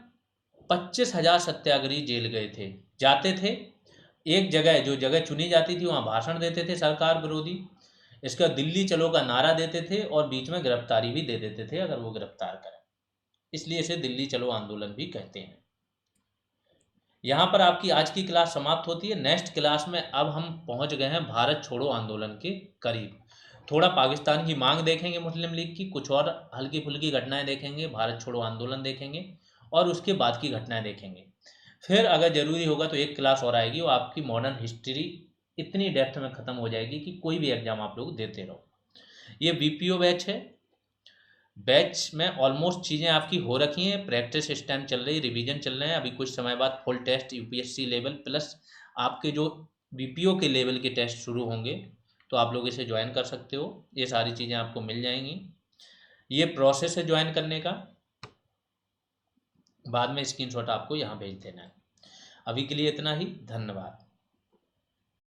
25,000 सत्याग्रही जेल गए थे, जाते थे। एक जगह, जो जगह चुनी जाती थी वहां भाषण देते थे सरकार विरोधी। इसका दिल्ली चलो का नारा देते थे, और बीच में गिरफ्तारी भी दे देते थे अगर वो गिरफ्तार करें। इसलिए इसे दिल्ली चलो आंदोलन भी कहते हैं। यहाँ पर आपकी आज की क्लास समाप्त होती है। नेक्स्ट क्लास में अब हम पहुँच गए हैं भारत छोड़ो आंदोलन के करीब। थोड़ा पाकिस्तान की मांग देखेंगे मुस्लिम लीग की, कुछ और हल्की फुल्की घटनाएं देखेंगे, भारत छोड़ो आंदोलन देखेंगे, और उसके बाद की घटनाएं देखेंगे। फिर अगर ज़रूरी होगा तो एक क्लास और आएगी, वो आपकी मॉडर्न हिस्ट्री इतनी डेप्थ में ख़त्म हो जाएगी कि कोई भी एग्ज़ाम आप लोग देते रहो। ये बीपीओ बैच है। बैच में ऑलमोस्ट चीज़ें आपकी हो रखी हैं, प्रैक्टिस इस टाइम चल रही है, रिवीजन चल रहे हैं। अभी कुछ समय बाद full test UPSC level plus आपके जो बीपीओ के लेवल के टेस्ट शुरू होंगे, तो आप लोग इसे ज्वाइन कर सकते हो। ये सारी चीज़ें आपको मिल जाएंगी। ये प्रोसेस है ज्वाइन करने का, बाद में स्क्रीनशॉट आपको यहाँ भेज देना है। अभी के लिए इतना ही, धन्यवाद।